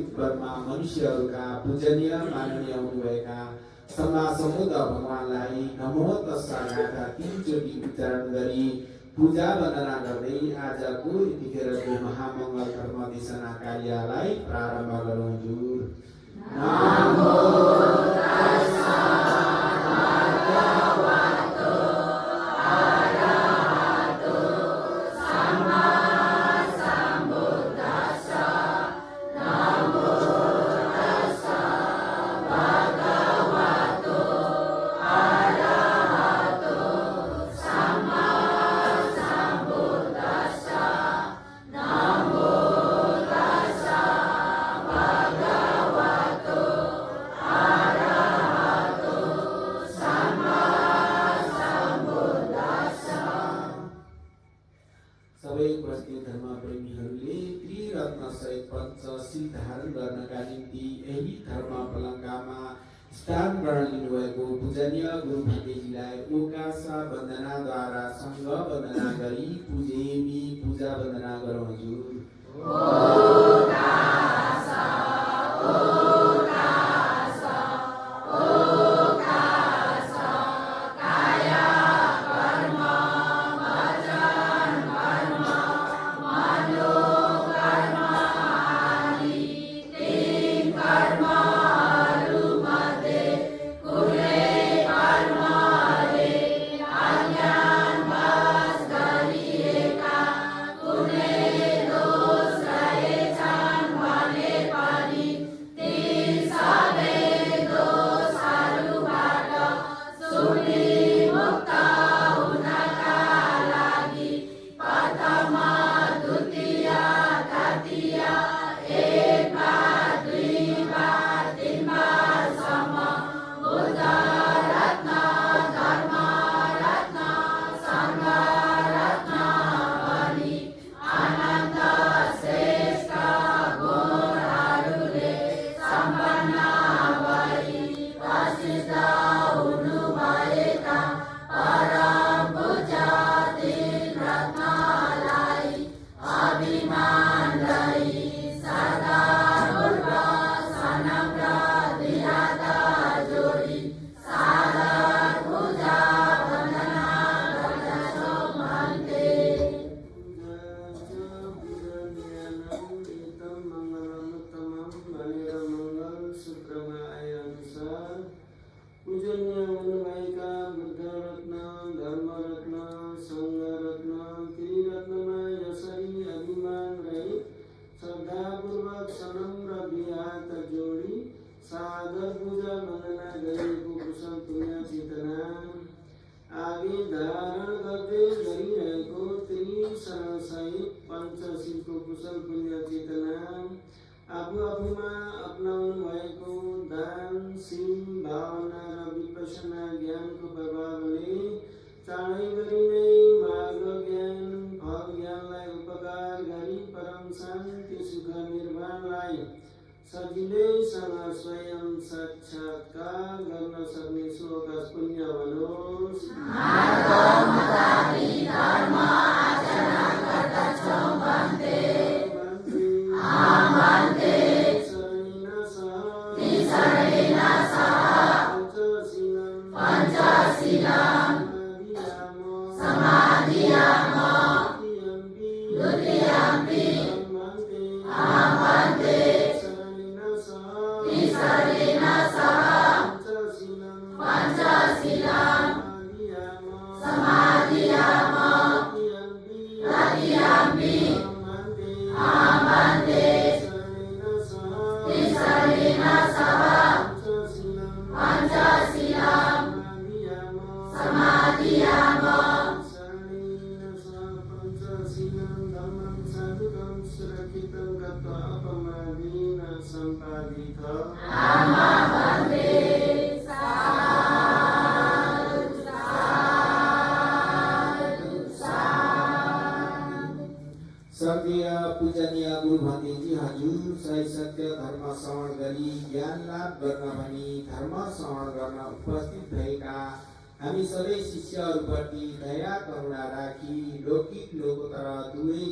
युगमा मनुष्यहरूका पूजनीय माननीय हुनुभएका सम्मा समुद भगवानलाई नमो तस्सा गाथा 3 चोटि उच्चारण गरी पूजा वन्दना गर्दै आजको यतिखेरको महामङ्गल धर्म देशना कार्यलाई प्रारम्भ गरौँ। नमो तस्सा भगवतो अरहतो सम्मा सम्बुद्धास्सा। नमो तस्सा भगवतो अरहतो सम्मा सम्बुद्धास्सा। नमो तस्सा भगवतो अरहतो सम्मा सम्बुद्धास्सा। सबै उपस्थित धर्मप्रेमीहरूले त्रिरत्न सहित पञ्चशील धारण गर्नका निम्ति यही धर्म पलङ्कामा स्थान ग्रहण लिनुभएको पूजनीय गुरु भाइजीलाई ओकासा वन्दनाद्वारा सङ्घ वन्दना गरी पूजेमी पूजा वन्दना गरौँ। ओकासा ओकासा ओकासा काया कर्म वचन कर्म मनोकर्म आदि 3 कर्महरूमध्ये कुनै कर्मले अज्ञानवश गरिएका कुनै दोष रहेछन् भने पनि ती सबै दोषहरूबाट छुटी मुक्त हुनका लागि प्रथम द्वितीय तृतीय 1 बार 2 बार 3 बारसम्म बुद्ध रत्न धर्म रत्न सङ्घ रत्न पनि अनन्त श्रेष्ठ गुणहरूले सम्पन्न भई प्रसिद्ध हुनुभएका परम पूज्य तीन रत्नलाई अभिमान रही श्रद्धापूर्व सनम्र द्विहात जोडी सादर पूजा वन्दना गर्दछौँ भन्थे। पूजनीय हुनुभएका बुद्ध रत्न धर्म रत्न सङ्घ रत्न त्रिरत्नमा यसरी अभिमान रहित श्रद्धापूर्वक सनम्र द्विहात जोडी सादर पूजा वन्दना गरेको कुशल पुण्य चेतना आदि धारण गर्दै गरिरहेको त्रिशरणसहित पञ्चशीलको कुशल पुण्य चेतना आफू आफूमा अपनाउनु भएको दान शील भावना र विपसना ज्ञानको प्रभावले चाँडै गरी नै मार्ग ज्ञान फल ज्ञानलाई उपकार गरी परम शान्ति सुख निर्वाणलाई सजिलैसँग स्वयं साक्षात्कार गर्न सक्ने सोकास पुण्य बनोस्। स्वर्गीय पूजनीय गुरु भतेजी हजुर सही सत्य धर्म श्रवण गरी ज्ञान लाभ गर्न भनी धर्म श्रवण गर्न उपस्थित भएका हामी सबै शिष्यहरूप्रति दया करुणा राखी लौकिक लोकोत्तर दुवै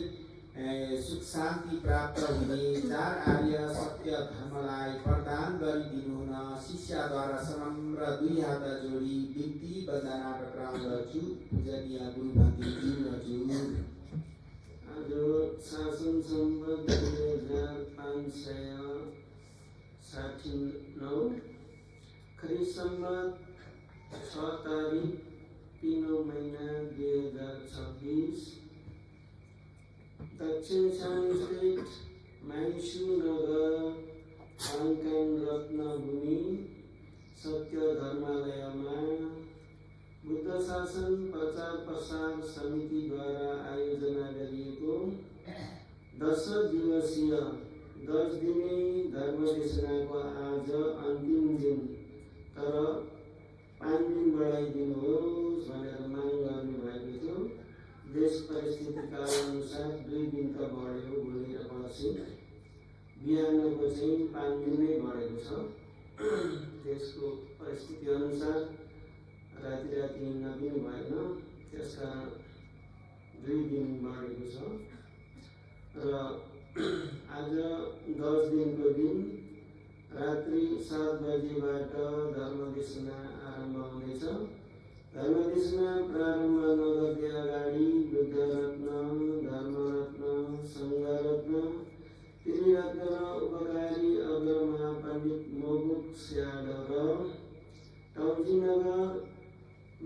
सुख शान्ति प्राप्त हुने 4 आर्य सत्य धर्मलाई प्रदान गरिदिनु हुन शिष्यद्वारा सनम्र 2 हात जोडी बिन्ती वन्दना टक्राउँदछु। पूजनीय गुरु भक्तिज्यू हजुर। आज शासन सम्वत 2569 खरी सम्वत 6 तारिक 3औं महिना 2026 दक्षिण स्टेट माइसू नगर पाङ्काङ रत्नभूमि सत्य धर्मालयमा बुद्ध शासन प्रचार प्रसार समितिद्वारा आयोजना गरिएको 10 दिवसीय 10 दिने धर्मदेशनाको आज अन्तिम दिन, तर 5 दिन बढाइदिनुहोस् भनेर माग गर्नुभएको थियो। देश परिस्थितिका अनुसार 2 दिन त बढ्यो, भोलि र पर्सि बिहानको चाहिँ 5 दिन नै बढेको छ। देशको परिस्थिति अनुसार राति हिँड्न पनि भएन, त्यसकारण 2 दिन बढेको छ। र आज 10 दिनको दिन रात्रि 7 बजेबाट धर्मदेशना आरम्भ हुनेछ। धर्मदेशना प्रारम्भ नगर्दै अगाडि बुद्ध रत्न, धर्मरत्न, सङ्घरत्न, त्रिरत्न र उपकारी अग्रमा पण्डित मोगुक स्याड र टौजीनगर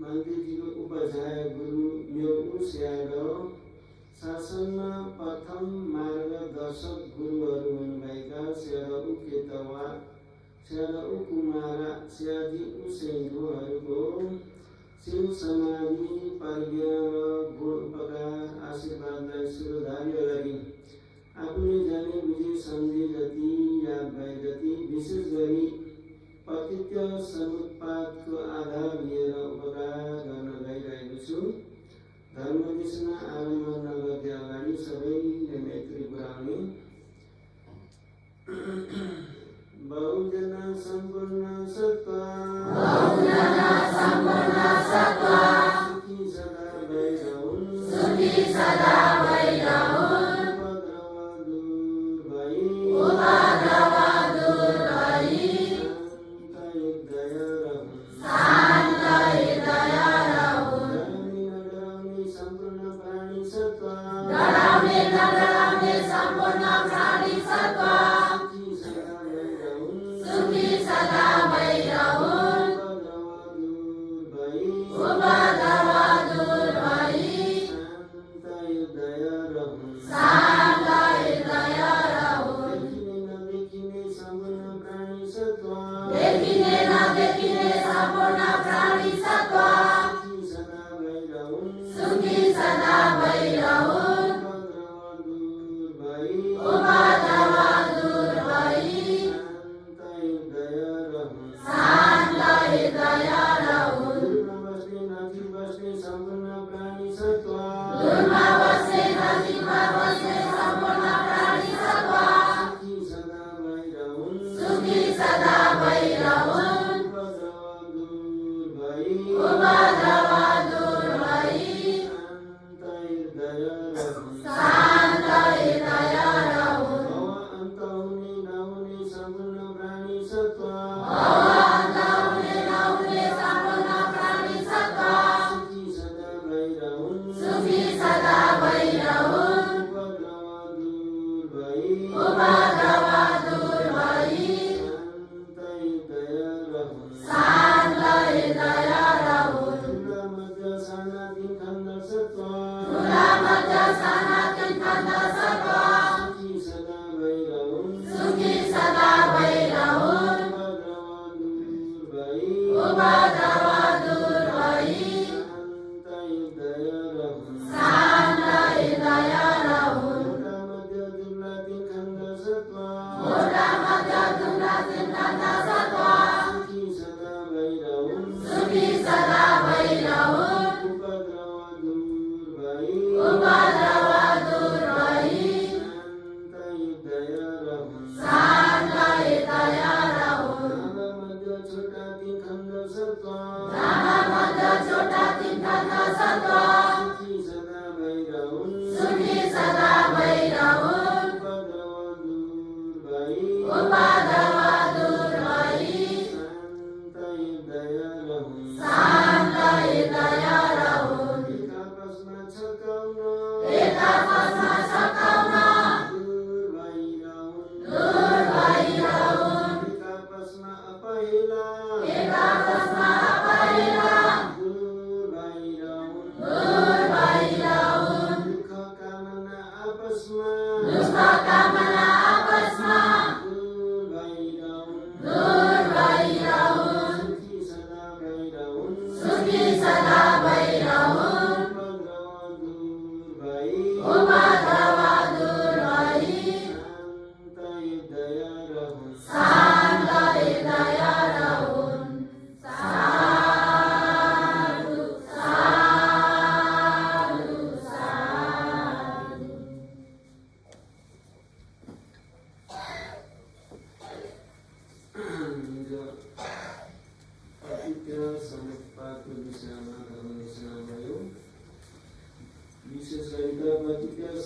मन्दिरजीको उपाध्याय गुरु म्योगु स्याड शासनमा प्रथम मार्गदर्शक गुरुहरू हुनुभएका स्याड उकेतवा, स्याड उकुमारा, स्याजी उसेन्डुहरूको शिव समाधि, प्रज्ञा र गुण उपकार आशीर्वादलाई शिरोधार्य गरी आफूले जाने बुझे सम्झे जति, याद भए जति, विशेष गरी पतित्व समुत्पादको आधार लिएर उपकार गर्न गइरहेको छु। धर्मदेशना आरम्भ नगर्दै अगाडि सबैले मैत्री पुर्याउने। बहुजना सम्पूर्ण सत्ता, सुखी सदा भइरहुन्, उपद्रव दूर भई, शान्त हृदय रहुन्। डराउने सम्पूर्ण प्राणी सत्ता, सुखी सदा भइरहुन्, उपद्रव दूर भई, शान्त हृदय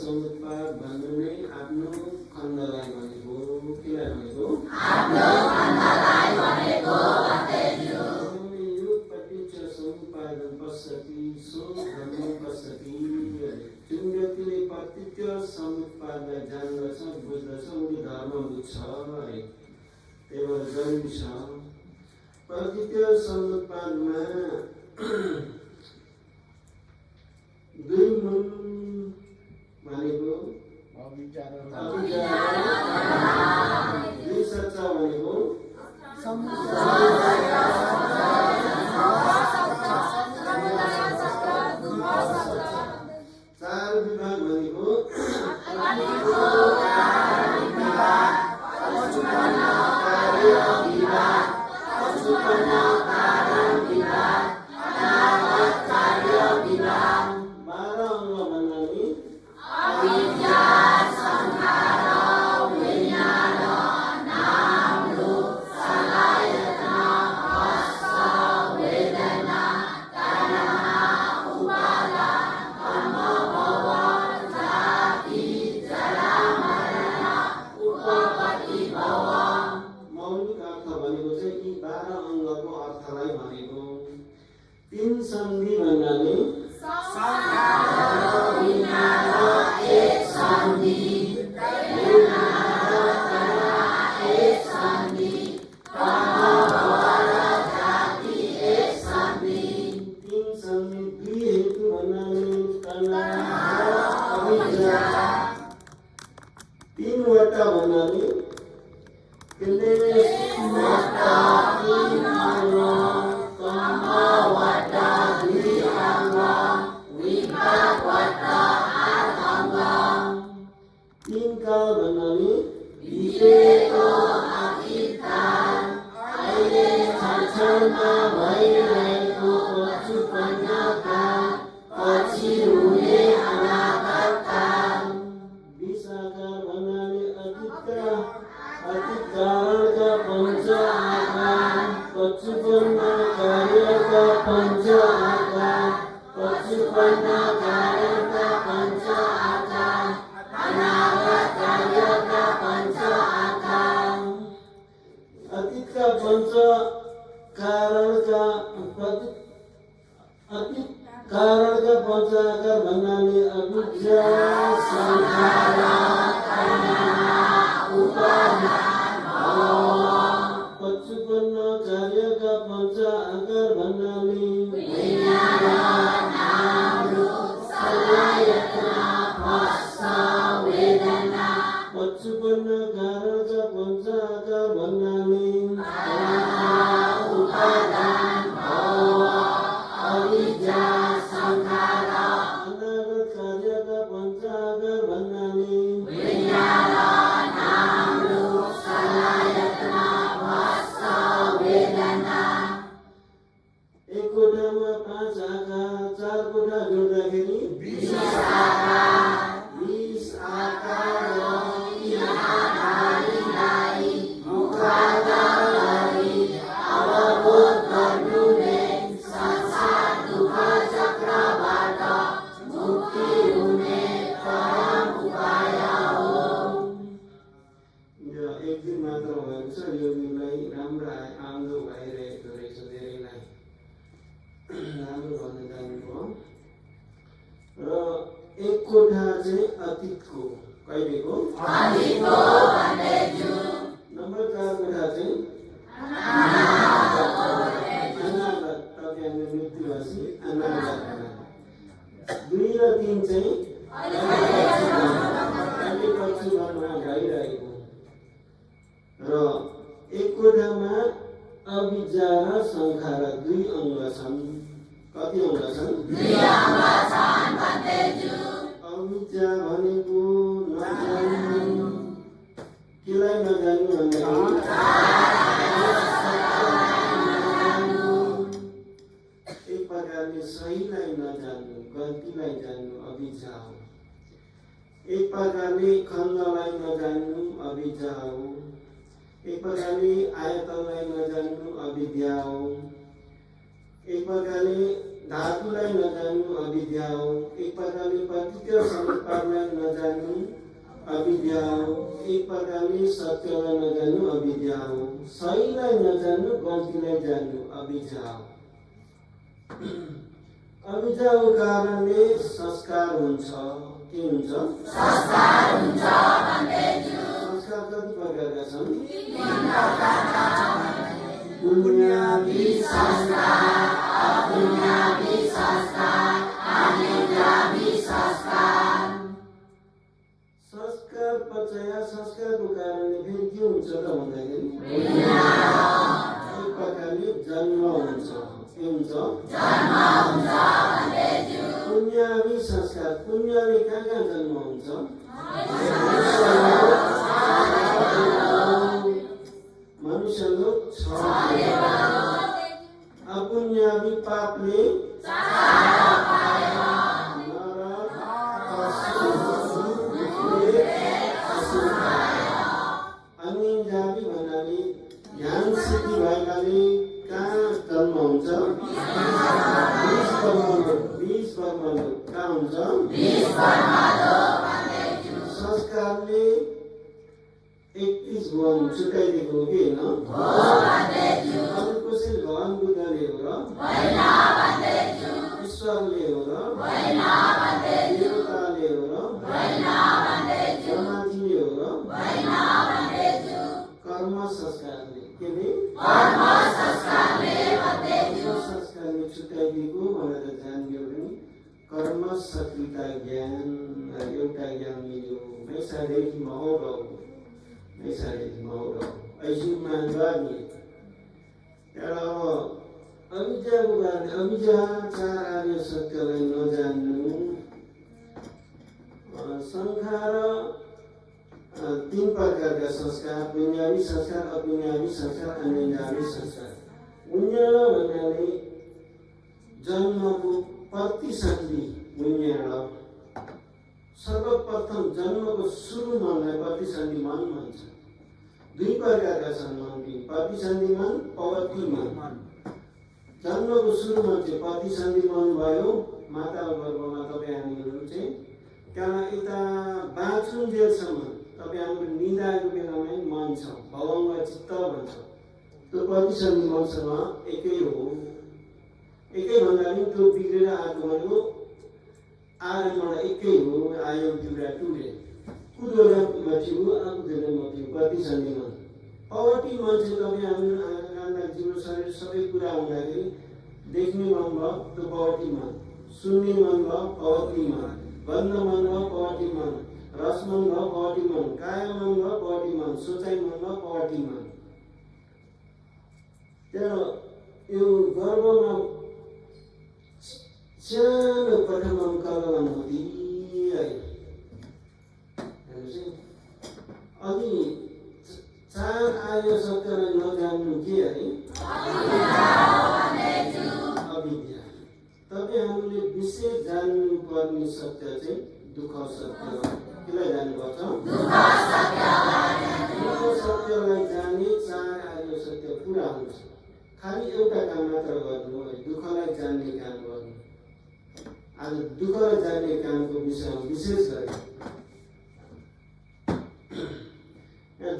समुत्पाद भन्नु नै आफ्नो खण्डलाई भनेको केलाई भनेको आफ्नो खण्डलाई भनेको भन्दैछु यो पटिच समुत्पादन पश्यति सो धर्म पश्यति जुन व्यक्तिले पतित्व समुत्पादलाई जान्दछ बुझ्दछ उनी धर्म बुझ्छ अरे त्यही भएर जरुरी छ पतित्व समुत्पादमा दुई मूल भनेको दुई सच्चा भनेको चार विभाग भनेको बाह्र अङ्ग भन्नाले मौलिक अर्थ भनेको चाहिँ यी 12 अङ्गको अर्थलाई भनेको तीन सन्धि भन्नाले तीन सन्धि दुई हेतु भन्नाले तीनवटा भन्नाले तीन काल भन्नाले क्षणमा भइरहेको पछुपन्नका पछि हुने अनागत काल विशाकार भन्नाले अतीत कालका पञ्च आकार पछुपन्न कार्यका पञ्च आकार पछुपन्न कार्यका पञ्च आकार अनागत कार्यका पञ्च आकार अतीतका पञ्च कारणका अतीत कारणका पञ्च आकार भन्नाले अविद्या संखार पछुपन्न कार्यका पञ्च आकार भन्नाले पछुपन्न कारणका पञ्च आकार भन्नाले अनागत कार्यका पञ्च आकार भन्नाले एक कोठामा 5 आकार 4 कोठा जोड्दाखेरि 20 आकार अवबोध गर्नुले संसार दुःख चक्रबाट मुक्ति हुने परम उपाय हो। एक दिन मात्र भएको छ योगीलाई राम्रो आउँदो भइरहेको रहेछ धेरैलाई राम्रो भन्न जानुभयो र एक कोठा चाहिँ अतीतको कहिलेको नम्बर 4 कोठा चाहिँ अनागत तपाईहरुले मृत्यु भएपछि अनागत 2 र 3 चाहिँ अहिले पछुपन्नमा भइरहेको र एक कोठामा अविद्या र संखार 2 अङ्ग छन् कति अङ्ग छन् 2 अङ्ग छन् भन्दैछु अविद्या भनेको नजान्नु केलाई नजान्नु भन्दाखेरि एक प्रकारले सहीलाई नजान्नु गल्तीलाई जान्नु अविद्या हो एक प्रकारले खण्डलाई नजान्नु अविद्या हो एक प्रकारले आयतनलाई नजान्नु अविद्या हो एक प्रकारले धातुलाई नजान्नु अविद्या हो। एक प्रकारले प्रतीक समीकरणलाई नजान्नु अविद्या हो। एक प्रकारले सत्यलाई नजान्नु अविद्या हो। सहीलाई नजान्नु गल्तीलाई जान्नु अविद्या हो। अविद्याको कारणले संस्कार हुन्छ। के हुन्छ? संस्कार हुन्छ भन्दैछु। संस्कार कति प्रकारका छन्? पुण्यादि संस्कार, अपुण्यादि संस्कार, अनिन्द्रादि संस्कार। संस्कार पचया संस्कारको कारणले फेरि के हुन्छ त भन्दाखेरि एक प्रकारले जन्म हुन्छ। के हुन्छ? जन्म हुन्छ भन्दैछु। पुण्यादि संस्कार, पुण्यले कहाँ जन्म हुन्छ? मनुष्यलोक 6 अपुण्यादि पापले अनिन्द्रादि भन्नाले ज्ञान सिद्धि भएकाले कहाँ जन्म हुन्छ? 20 वर्मलोक कहाँ हुन्छ? संस्कारले 31 भुवन छुट्याइदिएको हो कि होइन? अरू कसैले भगवान बुद्धले हो र? ईश्वरले हो र? देवताले हो र? ब्रह्माजीले हो र? कर्म संस्कारले केले? संस्कारले छुट्याइदिएको भनेर जान्यो भने कर्म शक्तिका ज्ञान एउटा ज्ञान मिल्यो। मैसारेकी महोरौ ऐसी मानवानी त्यहाँ अविद्याको कारण अविद्या चार आर्य सत्यलाई नजान्नु संसार 3 प्रकारका संस्कार पुण्यादि संस्कार अपुण्यादि संस्कार अनिन्द्रादि संस्कार। पुण्यण भन्नाले जन्मको प्रतिसन्धि पुण्यण सर्वप्रथम जन्मको सुरु मनलाई प्रतिसन्धि मन भन्छ। 2 प्रकारका छन् मन ती प्रतिसन्धि मन पवर्ती मन। जन्मको सुरुमा चाहिँ प्रतिसन्धि मन भयो। माताको गर्भमा तपाईँ हामीहरू चाहिँ त्यहाँ यता बाँचुन्जेलसम्म तपाईँ हाम्रो निदाको बेलामै मन छ भवङ्ग चित्त भन्छ। त्यो प्रतिसन्धि मनसँग एकै हो। एकै भन्दा पनि त्यो बिग्रेर आएको भनेको आएकोबाट एकै हो। आयो तिउरा टुरे कुदोरा मथ्यो आकुदेर मथ्यो प्रतिसन्धि मन। पवर्ती मन चाहिँ तपाईँ हाम्रो आँखा जिउ शरीर सबै कुरा हुँदाखेरि देख्ने मन भयो त्यो पवर्ती मन, सुन्ने मन भयो पवर्ती मन, गन्ध मन भयो पवर्ती मन, रस मन भयो पवर्ती मन, काय मन भयो पवर्ती मन, सोचाइ मन भयो पवर्ती मन। त्यहाँ यो गर्भमा सानो प्रथम कलवन हुँदी अघि 4 आर्य सत्यलाई नजान्नु के अरे? अविद्या। तपाईँ हामीले विशेष जान्नु पर्ने सत्य चाहिँ दुःख सत्य हो। केलाई जान्नुपर्छ? दुःख सत्यलाई जाने 4 आर्य सत्य पुरा हुन्छ। खालि एउटा काम मात्र गर्नु है, दुःखलाई जान्ने काम गर्नु। आज दुःखलाई जान्ने कामको विषयमा विशेष गरी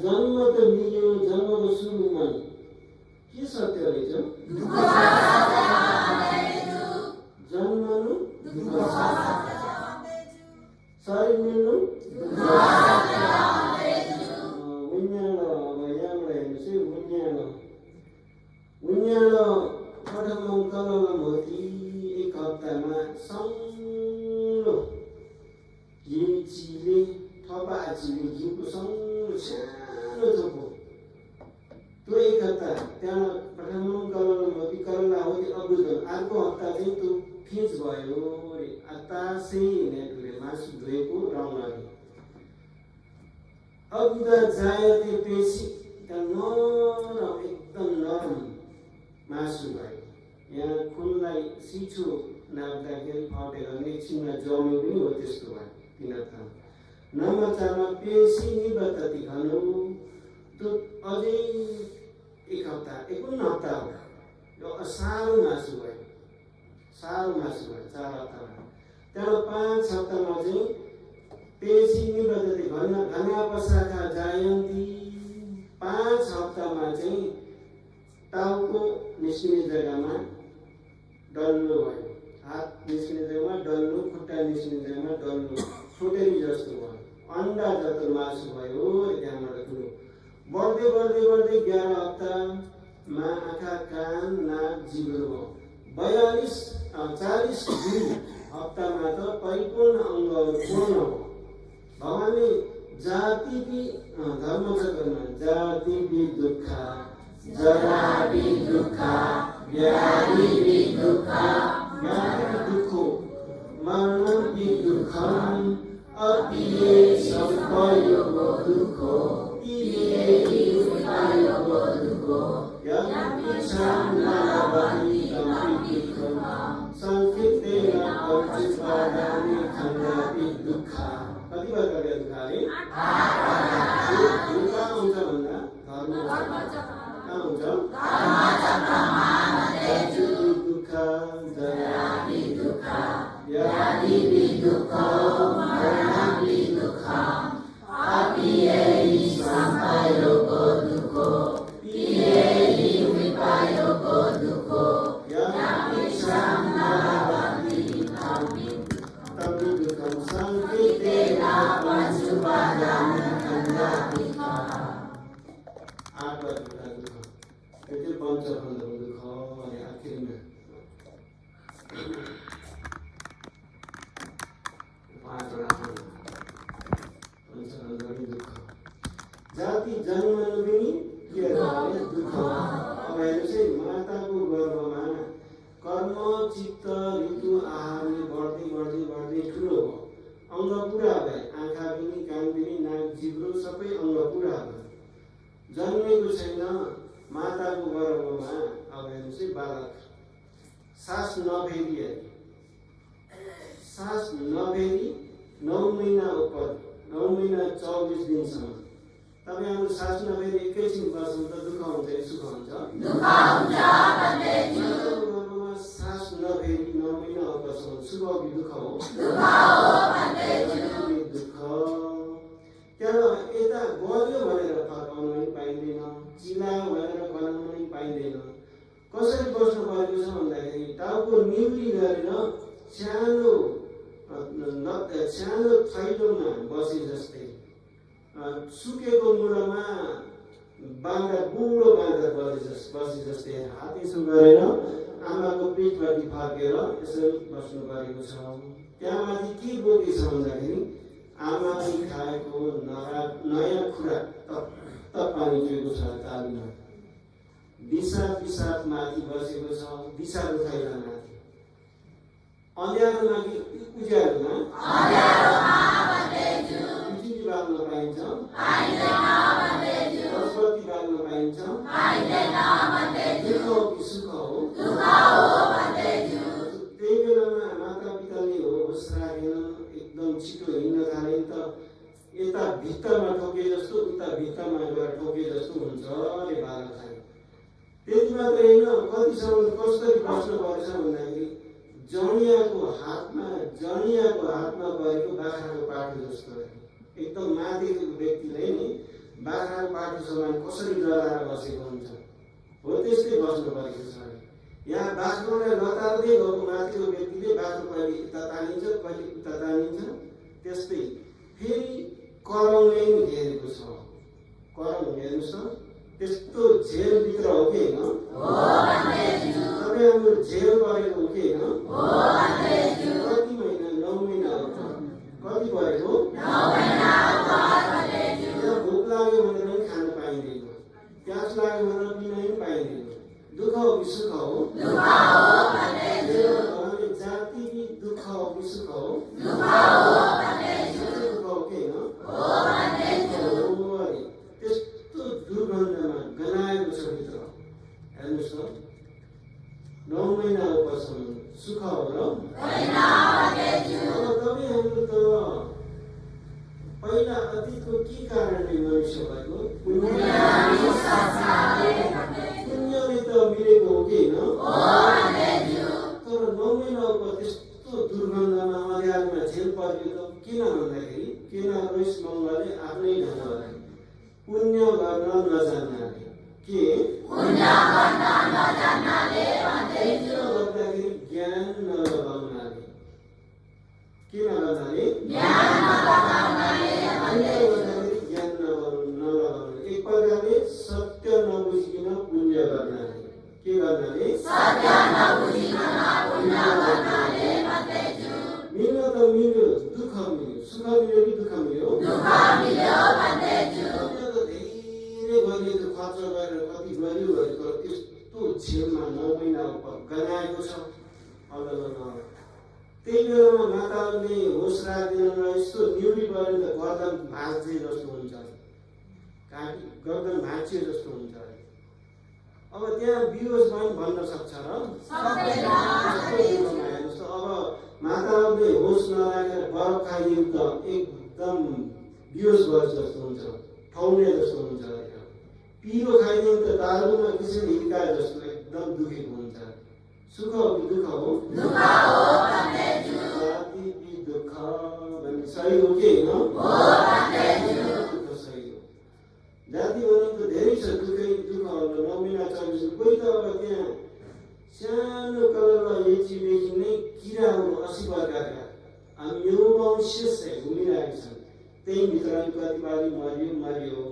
जन्म त लियो। जन्मको सुरुमा के सत्य रहेछ? जन्मनु शरीर मिल्नु उन्यालो। अब यहाँबाट हेर्नुहोस् है उन्यालो प्रथम कलम होती 1 हप्तामा सङ्लो घिउ चिले थपा चिले घिउको सङ्लो सानो थोपो त्यो 1 हप्ता त्यहाँ प्रथम कलम होती करला होती अबुध अर्को हप्ता चाहिँ त्यो फिज भयो रे आतासै नेटले मासु धोएको रङले अबुध जायते पेशी नरम एकदम नरम मासु भयो। यहाँ खुनलाई सिठो नाप्दाखेरि फटेर एकछिनमा जम्यो पनि हो त्यस्तो भयो। किनभने नमचामा पेशी निबद्धति खानु त्यो अझै 1 हप्ता 51 हप्ता हो। यो साह्रो मासु भयो। साह्रो मासु भयो 4 हप्तामा। त्यहाँबाट 5 हप्तामा चाहिँ पेशी निवृत्ति घना पशाखा जयन्ती 5 हप्तामा चाहिँ टाउको निस्किने जग्गामा डल्लो भयो, हात निस्किने जग्गामा डल्लो, खुट्टा निस्किने जग्गामा डल्लो, छोटेरी जस्तो भयो, अन्डा जस्तो मासु भयो। त्यहाँबाट ठुलो बढ्दै बढ्दै बढ्दै 11 हप्तामा आँखा, कान, नाक, जिब्रो भयो। 40 हप्तामा त परिपूर्ण अङ्गहरू पूर्ण हो। भगवानले जाति भी धर्म चक्रमा जाति भी दुःख, जरा भी दुःख, व्याधि भी दुःख, दुःखो, मरण भी दुःखम, अपिये संपयोगो दुःखो, तिये विपयोगो दुःखो, यपिच्छां नालवति तमपि दुःखम, संकितेन पंचुपादानि खण्डापि दुःख। कति बार गरे दुःखले? दुःख हुन्छ भन्दा धर्म कहाँ हुन्छ? दुःख, जरा भी दुःख, व्याधि भी दुःख, मरण भी दुःख, अपिये संपयोगो दुःखो, तिये विपयोगो दुःखो, यपिच्छां नालवति तमपि दुःखम, संकितेन पंचुपादानि खण्डापि दुःख। 8 बार दुःख, त्यो पञ्चखण्डको दुःख अनि आखिरमा 5 वटा पञ्चखण्डको दुःख। जाति जन्मनु पनि के भने दुःख। अब हेर्नु चाहिँ माताको गर्भमा कर्म, चित्त, ऋतु, आहारले बढ्दै बढ्दै बढ्दै ठुलो भयो, अङ्ग पुरा भए, आँखा पनि, कान पनि, नाक, जिब्रो सबै अङ्ग पुरा भयो। जन्मेको छैन माताको गर्भमा। अब हेर्नु चाहिँ बालक सास नफेरी 9 महिना उपर 9 महिना 24 दिनसम्म तपाईँ हाम्रो सास नफेरी एकैछिन बस्नु त दुःख हुन्छ कि सुख हुन्छ? गर्भमा सास नफेरी 9 महिना उपरसम्म सुख कि दुःख हो? दुःख। त्यहाँ यता गऱ्यो भनेर फर्काउन पनि पाइँदैन, चिलायो भनेर बनाउन पनि पाइँदैन। कसरी बस्नु परेको छ भन्दाखेरि टाउको निउरी गरेर सानो थैलोमा बसे जस्तै, सुकेको मुढोमा बुढो बाँदर बसे जस्तै हात यसो गरेर आमाको पेटपट्टि फर्केर यसरी बस्नु परेको छ। त्यहाँमाथि के बोकेछ भन्दाखेरि आमाले खाएको नयाँ खुराक तप्त पानी चुएको छ तालीमा, पिसाब माथि बसेको छ, दिशाको थैलामाथि, अँध्यारोमा कि उज्यालोमा बिजुली बाल्न पाइन्छ, बत्ती बाल्न पाइन्छ, दुःख हो कि सुख हो? त्यही बेलामा माता पिताले होस राखेन, एकदम छिटो हिँड्न थाले त यता भित्तामा ठोके जस्तो उता भित्तामा गएर ठोके जस्तो हुन्छ अरे बालकलाई। त्यति मात्र होइन, कतिसम्म कसरी बस्नु पर्छ भन्दाखेरि जडियाको हातमा परेको बाख्राको पाठो जस्तो एकदम माथिको व्यक्तिले नि बाख्राको पाठो समान कसरी डराएर बसेको हुन्छ हो त्यस्तै बस्नु परेको छ। यहाँ बाख्रोलाई लतार्दै गएको माथिको व्यक्तिले बाख्रो कहिले उता तानिन्छ कहिले उता तानिन्छ, त्यस्तै फेरि करङले नि घेरेको छ। करङ हेर्नुहोस् त, त्यस्तो जेलभित्र हो कि होइन? तपाईँ हाम्रो जेल परेको हो कि होइन? कति महिना? 9 महिना हो। कति परेको? भोक लाग्यो भनेर पनि खान पाइँदैन, प्यास लाग्यो भनेर पिन पनि पाइँदैन। दुःख हो कि सुख हो? जाति कि दुःख हो कि सुख हो? दुःख हो कि होइन? त्यस्तो दुर्गन्धमा गनाएको छ भित्र। हेर्नुहोस् त, 9 महिना उपरसम्म सुख हो र? तपाईँ हाम्रो त पहिला अतीतको के कारणले मनुष्य भएको? पुण्यले त मिलेको हो कि होइन? तर 9 महिना पुण्य गर्न नजान्नाले के पुण्य गर्न नजान्नाले भन्दैछु गर्दाखेरि ज्ञान नलगाउनाले के नगर्नाले ज्ञान नलगाउनाले भन्दैछु गर्दाखेरि ज्ञान नलगाउनाले एक प्रकारले सत्य नबुझिकन पुण्य गर्नाले के गर्नाले सत्य नबुझिकन पुण्य गर्नाले भन्दैछु मिल्न त मिल्यो दुःख मिल्यो सुख मिल्यो कि दुःख मिल्यो दुःख मिल्यो भन्दैछु धेरै गरिएको खर्च गरेर कति गरियो भनेको त्यस्तो छेउमा 9 महिना गनाएको छ अल्लाह त्यही बेलामा माताले होस राख्दैन र यस्तो न्युरी परेर त गर्दन भाँच्ने जस्तो हुन्छ काटी गर्दन भाँच्यो जस्तो हुन्छ अब त्यहाँ बिहोस भयो भन्न सक्छ र जस्तो अब माताले होस नराखेर बरफ खाइदियो त एकदम बिहोस भयो जस्तो हुन्छ ठौने जस्तो हुन्छ पिरो खाइदियो त दारुमा किसिम हिर्काए जस्तो एकदम दुखेको हुन्छ सुख हो कि दुःख हो दुःख हो भन्दैछु जाति कि दुःख भन्ने सही हो कि होइन हो भन्दैछु दुःख सही हो जाति भनेको धेरै छ दुःखै दुःखहरू 9 महिना 24 कोही त अब त्यहाँ सानो कलरमा एचीदेखि नै किराहरू 80 प्रकारका अन्योवंश्य घुमिरहेका छन् त्यही भित्र कतिपय मरियो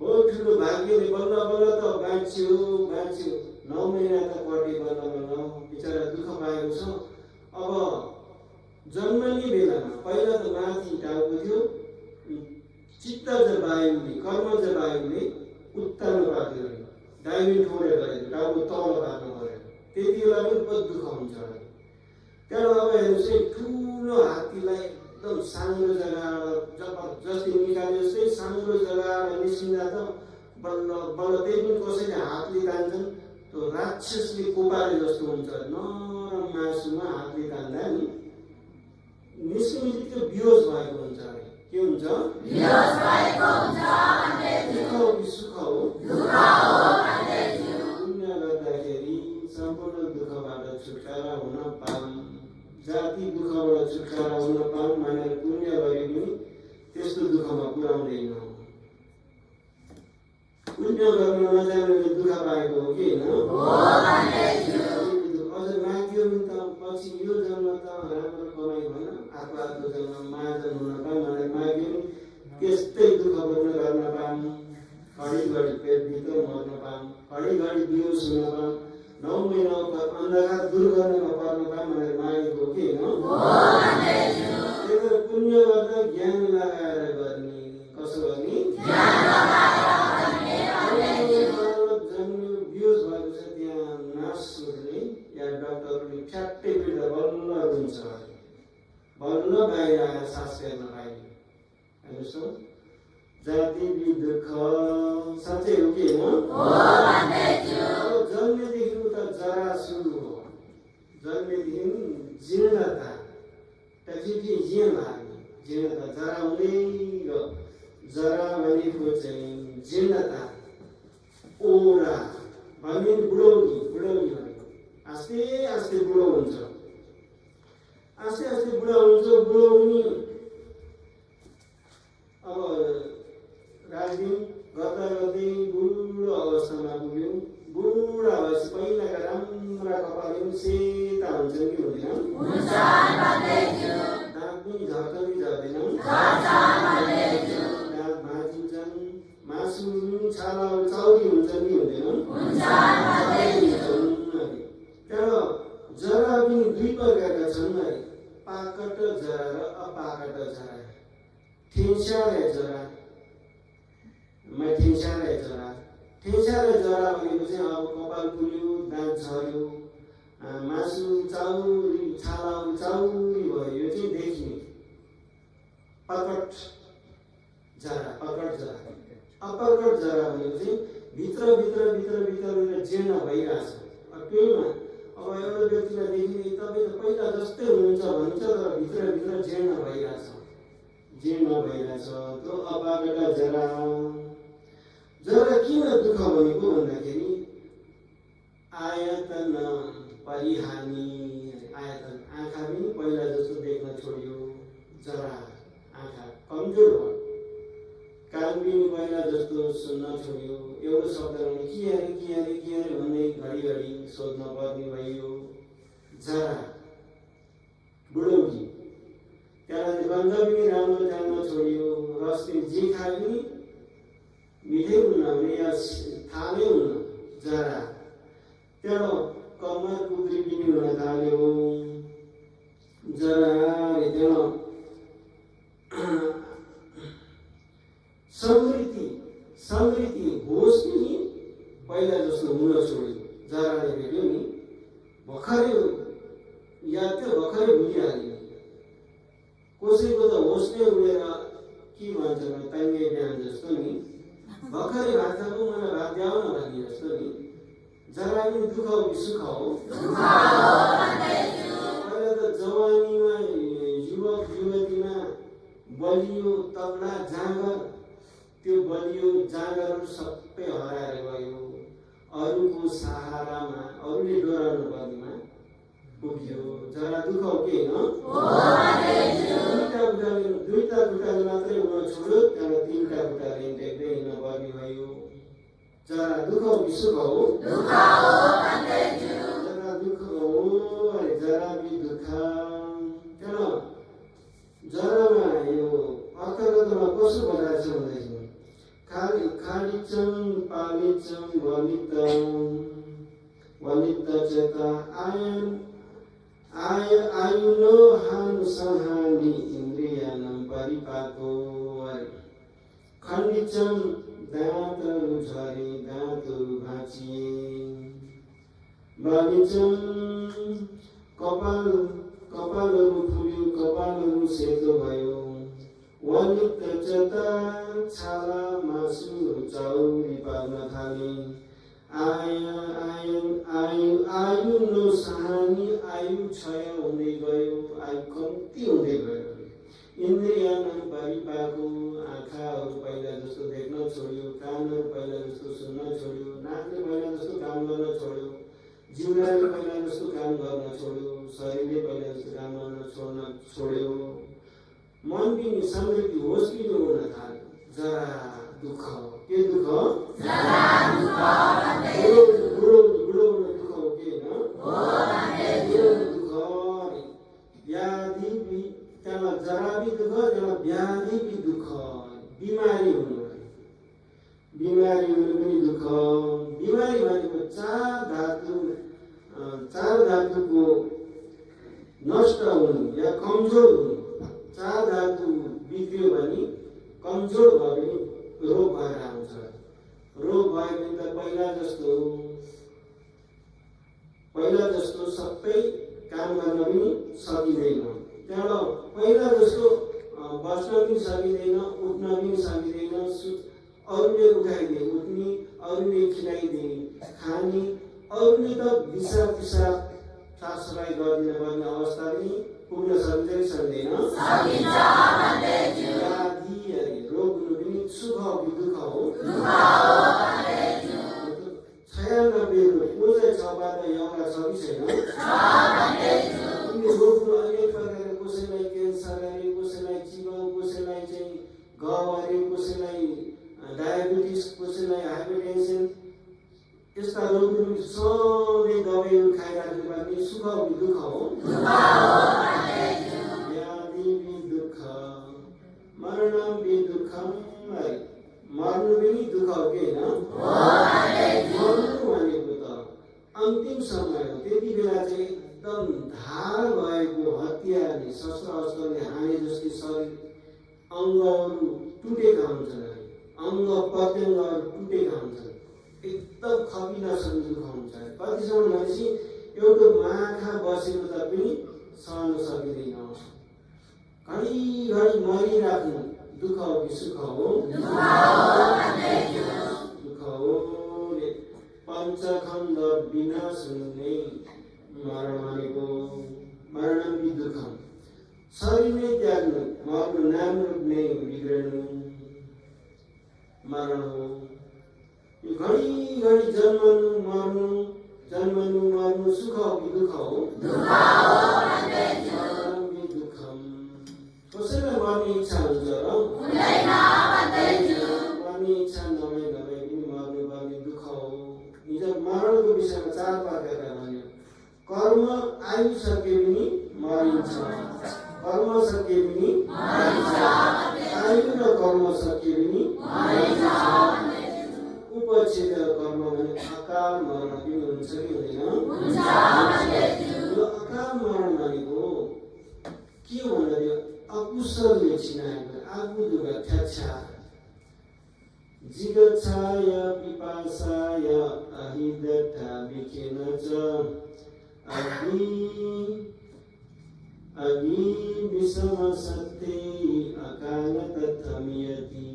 बहुत ठुलो भाग्यले बल्ल बल्ल त बाँच्यो 9 महिना त कटे बल्ल बल्ल बिचरा दुःख पाएको छ अब जन्मने बेलामा पहिला त माथि टाउको थियो चित्त जबायुले कर्म जबायुले उत्तानो पार्यो डाइभिङ ठोरेर गऱ्यो टाउको तल पार्नु पर्यो त्यति बेला पनि बहुत दुःख हुन्छ त्यहाँ अब हेर्नुहोस् है ठुलो हात्तीलाई एकदम सानो जग्गा जबरजस्ती निकाले जस्तै सानो जग्गा निस्किँदा त बल्ल बल्ल त्यही पनि कसैले हातले तान्छन् त्यो राक्षसले कोपारे जस्तो हुन्छ नरम मासुमा हातले तान्दा नि निस्किने बित्तिकै बिहोस भएको हुन्छ के हुन्छ बिहोस भएको हुन्छ भन्दैछु दुःख हो कि सुख हो दुःख हो भन्दैछु पुण्य गर्दाखेरि सम्पूर्ण दुःखबाट छुटकारा हुन पाऊँ जाति दुःखबाट छुटकारा हुन पाऊँ भनेर पुण्य गरे पनि त्यस्तो दुःखमा पुर्याउँदैन पुण्य गर्न नजानेले दुःख पाएको हो कि होइन हो भन्दैछु अझ माग्यो नि त पछि यो जन्म त राम्रो कमाइ भएन आत्माको जन्म महाजन हुन पाऊँ भनेर माग्यो नि त्यस्तै दुःख भोग्न गर्न पाऊँ घडी पेटभित्र मर्न पाऊँ घडी बिहोस हुन पाऊँ 9 महिना अन्धकार दूर गर्नमा पर्न पाऊँ भनेर मागेको हो कि होइन त्यही पुण्य गर्दा ज्ञान लगाएर गर्ने कसो गर्ने जन्मियो बिहोस भएको छ त्यहाँ नर्सहरूले या डक्टरले फ्याट्टै बिर्दा बल्ल रुन्छ बल्ल बाहिर आएर सास फेर्न पाइने हेर्नुहोस् त जाति दुःख साँच्चै हो कि होइन जन्मेदेखि उता जरा सुरु हो जन्मेदेखि जीर्णता त्यहाँदेखि जीर्ण लाग्ने जीर्णता जरा हुँदै गयो जरा भनेको चाहिँ जीर्णता ओरा भने बुढौली भनेको आस्ते आस्ते बुढो हुन्छ बुढो पनि अब राजदिन गर्दै बुढो अवस्थामा पुग्यो बुढा भएपछि पहिलाका राम्रा कपाल पनि सेता हुन्छन् कि हुँदैन दाँत पनि झर्कदै झर्दैनन् दाँत भाँचिन्छन् मासु छाला चौरी हुन्छन् कि हुँदैनन् तर जरा पनि 2 प्रकारका छन् है पाकट जरा र अपाकट जरा ठेस्यारे जरा ठेस्यारे जरा भनेको चाहिँ अब कपाल फुल्यो दाँत झर्यो मासु चाउरी छाला चाउरी भयो यो चाहिँ देखिने पकट जरा अपकट जरा भनेको चाहिँ भित्र जीर्ण भइरहेछ त्यहीमा अब एउटा व्यक्तिलाई देखिने तपाईँ त पहिला जस्तै हुनुहुन्छ भन्छ तर भित्र जीर्ण भइरहेछ त्यो अपाकट जरा किन दुःख भनेको भन्दाखेरि आयतन परिहानी आयतन आँखा पनि पहिला जस्तो देख्न छोडियो जरा आँखा कमजोर भयो, कान पनि पहिला जस्तो सुन्न छोड्यो, एउटा शब्दले के अरे भन्दै घडी सोध्न पर्ने भयो। जरा बुढौली, त्यहाँबाट गन्ध पनि राम्रो जान्न छोड्यो, रस पनि जे खाए पनि मिठै हुन्न भने या थाहा नै हुन्न। जरा त्यहाँबाट कम्मर कुद्री पनि हुन थाल्यो। जरा त्यहाँ समृद्धि होस् पनि पहिला जस्तो हुन छोड्यो। जराले भेट्यो नि भर्खरै याद थियो, भर्खरै भुलिहाल्यो। कसैको त होस् नै उडेर के भन्छ भने ताङ्गे बिहान जस्तो नि, भर्खरै भात खाएको मलाई भात ल्याउ न भन्ने जस्तो नि। जरा पनि दुःख हो कि सुख हो? पहिला त जवानीमा युवक युवतीमा बलियो तगडा जाँगर, त्यो बलियो जाँगरहरू सबै हराएर गयो। अरूको सहारामा, अरूले डोराउनु पर्नेमा पुग्यो। जरा दुःख हो कि होइन? दुईटा खुट्टाले मात्रै हुन छोड्यो, त्यहाँबाट तीनटा खुट्टाले टेक्दै हिँड्न पर्ने भयो। जरा दुःख हो कि सुख हो? जरा दुःख हो, जरा बि दुःख। त्यहाँ जरामा यो अर्थगतमा कसो बनाएको छ भन्दाखेरि खालिचम पालिचम वलित चेता आयुनो हानु सहानी इन्द्रियानम परिपाको। खण्डिचम दाँतहरू झरे, दाँतहरू भाँचिए। बालिचम कपालहरू फुल्यो, कपालहरू सेतो भयो। वलित चेता छाला मासु चौरी पार्न थाले। आयु नो सहानी, आयु क्षय हुँदै गयो, आयु कम्ती हुँदै गयो। इन्द्रियानम परिपाको, आँखाहरू पहिला जस्तो देख्न छोड्यो, कानहरू पहिला जस्तो सुन्न छोड्यो, नाकले पहिला जस्तो काम गर्न छोड्यो, जिउराले पहिला जस्तो काम गर्न छोड्यो, शरीरले पहिला जस्तो काम गर्न छोड्यो। मन पनि समृद्धि होस् पनि हुन थाल्यो। जरा दुःख, के दुःख? बुढो हुन दुःख हो कि होइन? दुःख, व्याधि भी, त्यहाँ जरा भी दुःख, त्यहाँ व्याधि भी दुःख। बिमारी हुनु पनि दुःख। बिमारी भनेको चार धातुको नष्ट हुनु या कमजोर हुनु। चार धातु बिग्रियो भने, कमजोर भयो भने रोग भएर आउँछ। रोग भयो भने त पहिला जस्तो सबै काम गर्न पनि सकिँदैन। त्यहाँबाट पहिला जस्तो बस्न पनि सकिँदैन, उठ्न पनि सकिँदैन। अरूले उठाइदिए उठ्ने, अरूले खिलाइदिए खाने, अरूले त पिसाब साफसफाइ गरिदिन पर्ने अवस्था पनि पुग्न सक्छ कि सक्दैन? रोग हुनु पनि सुख हो कि दुःख हो? 96 रोग छबाट एउटा छ कि छैन? रोगहरू अनेक प्रकार, कसैलाई क्यान्सर अरे, कसैलाई चिबा, कसैलाई चाहिँ घाउ अरे, कसैलाई डायबिटिस, कसैलाई हाइपरटेन्सन, यस्ता रोगहरू सधैँ दबाईहरू खाइराख्नु पर्ने। सुख हो कि दुःख हो? व्याधि भी दुःख, मरणम भी दुःखम। मर्नु पनि दुःख हो कि होइन? मर्नु भनेको त अन्तिम समय हो। त्यति बेला चाहिँ एकदम धार भएको हतियारले, शस्त्र अस्त्रले हाने जस्तै शरीर अङ्गहरू टुटेका हुन्छन्, अङ्ग प्रत्यङ्गहरू टुटेका हुन्छन्, एकदम खपिन सक्ने दुःख हुन्छ। कतिसम्म भनेपछि एउटा माखा बसेको तापनि सहन सकिँदैन। घडी मरिराख्नु दुःख हो कि सुख हो? दुःख हो। पञ्चखण्ड विनाश हुने मरण भनेको मरणम भी दुःखम। शरीर नै त्याग्नु, मर्नु, नाम रूप नै बिग्रनु मरण हो। यो घडी जन्मनु मर्नु सुख हो कि दुःख हो? दुःखम। कसैलाई मर्ने इच्छा हुन्छ र हुँदैन भन्दैछु मर्ने इच्छा नभए पनि मर्नुपर्ने दुःख हो। हिजो मरणको विषयमा 4 वाक्यका भन्यो। कर्म आयु सके पनि मरिन्छ, कर्म सके पनि मरिन्छ आयु र कर्म सके पनि मरिन्छ उपच्छेद कर्म भने अकाल मरण पनि हुन्छ कि हुँदैन? हुन्छ भन्दैछु यो अकाल मरण भनेको के हो भन्दा अकुशलले छिनाएको आगो दुःख ठ्याच्छा जिगच्छाय पिपासाय अहिदथा विखेन च अग्नि विषम सत्ते अकाल तथमियति।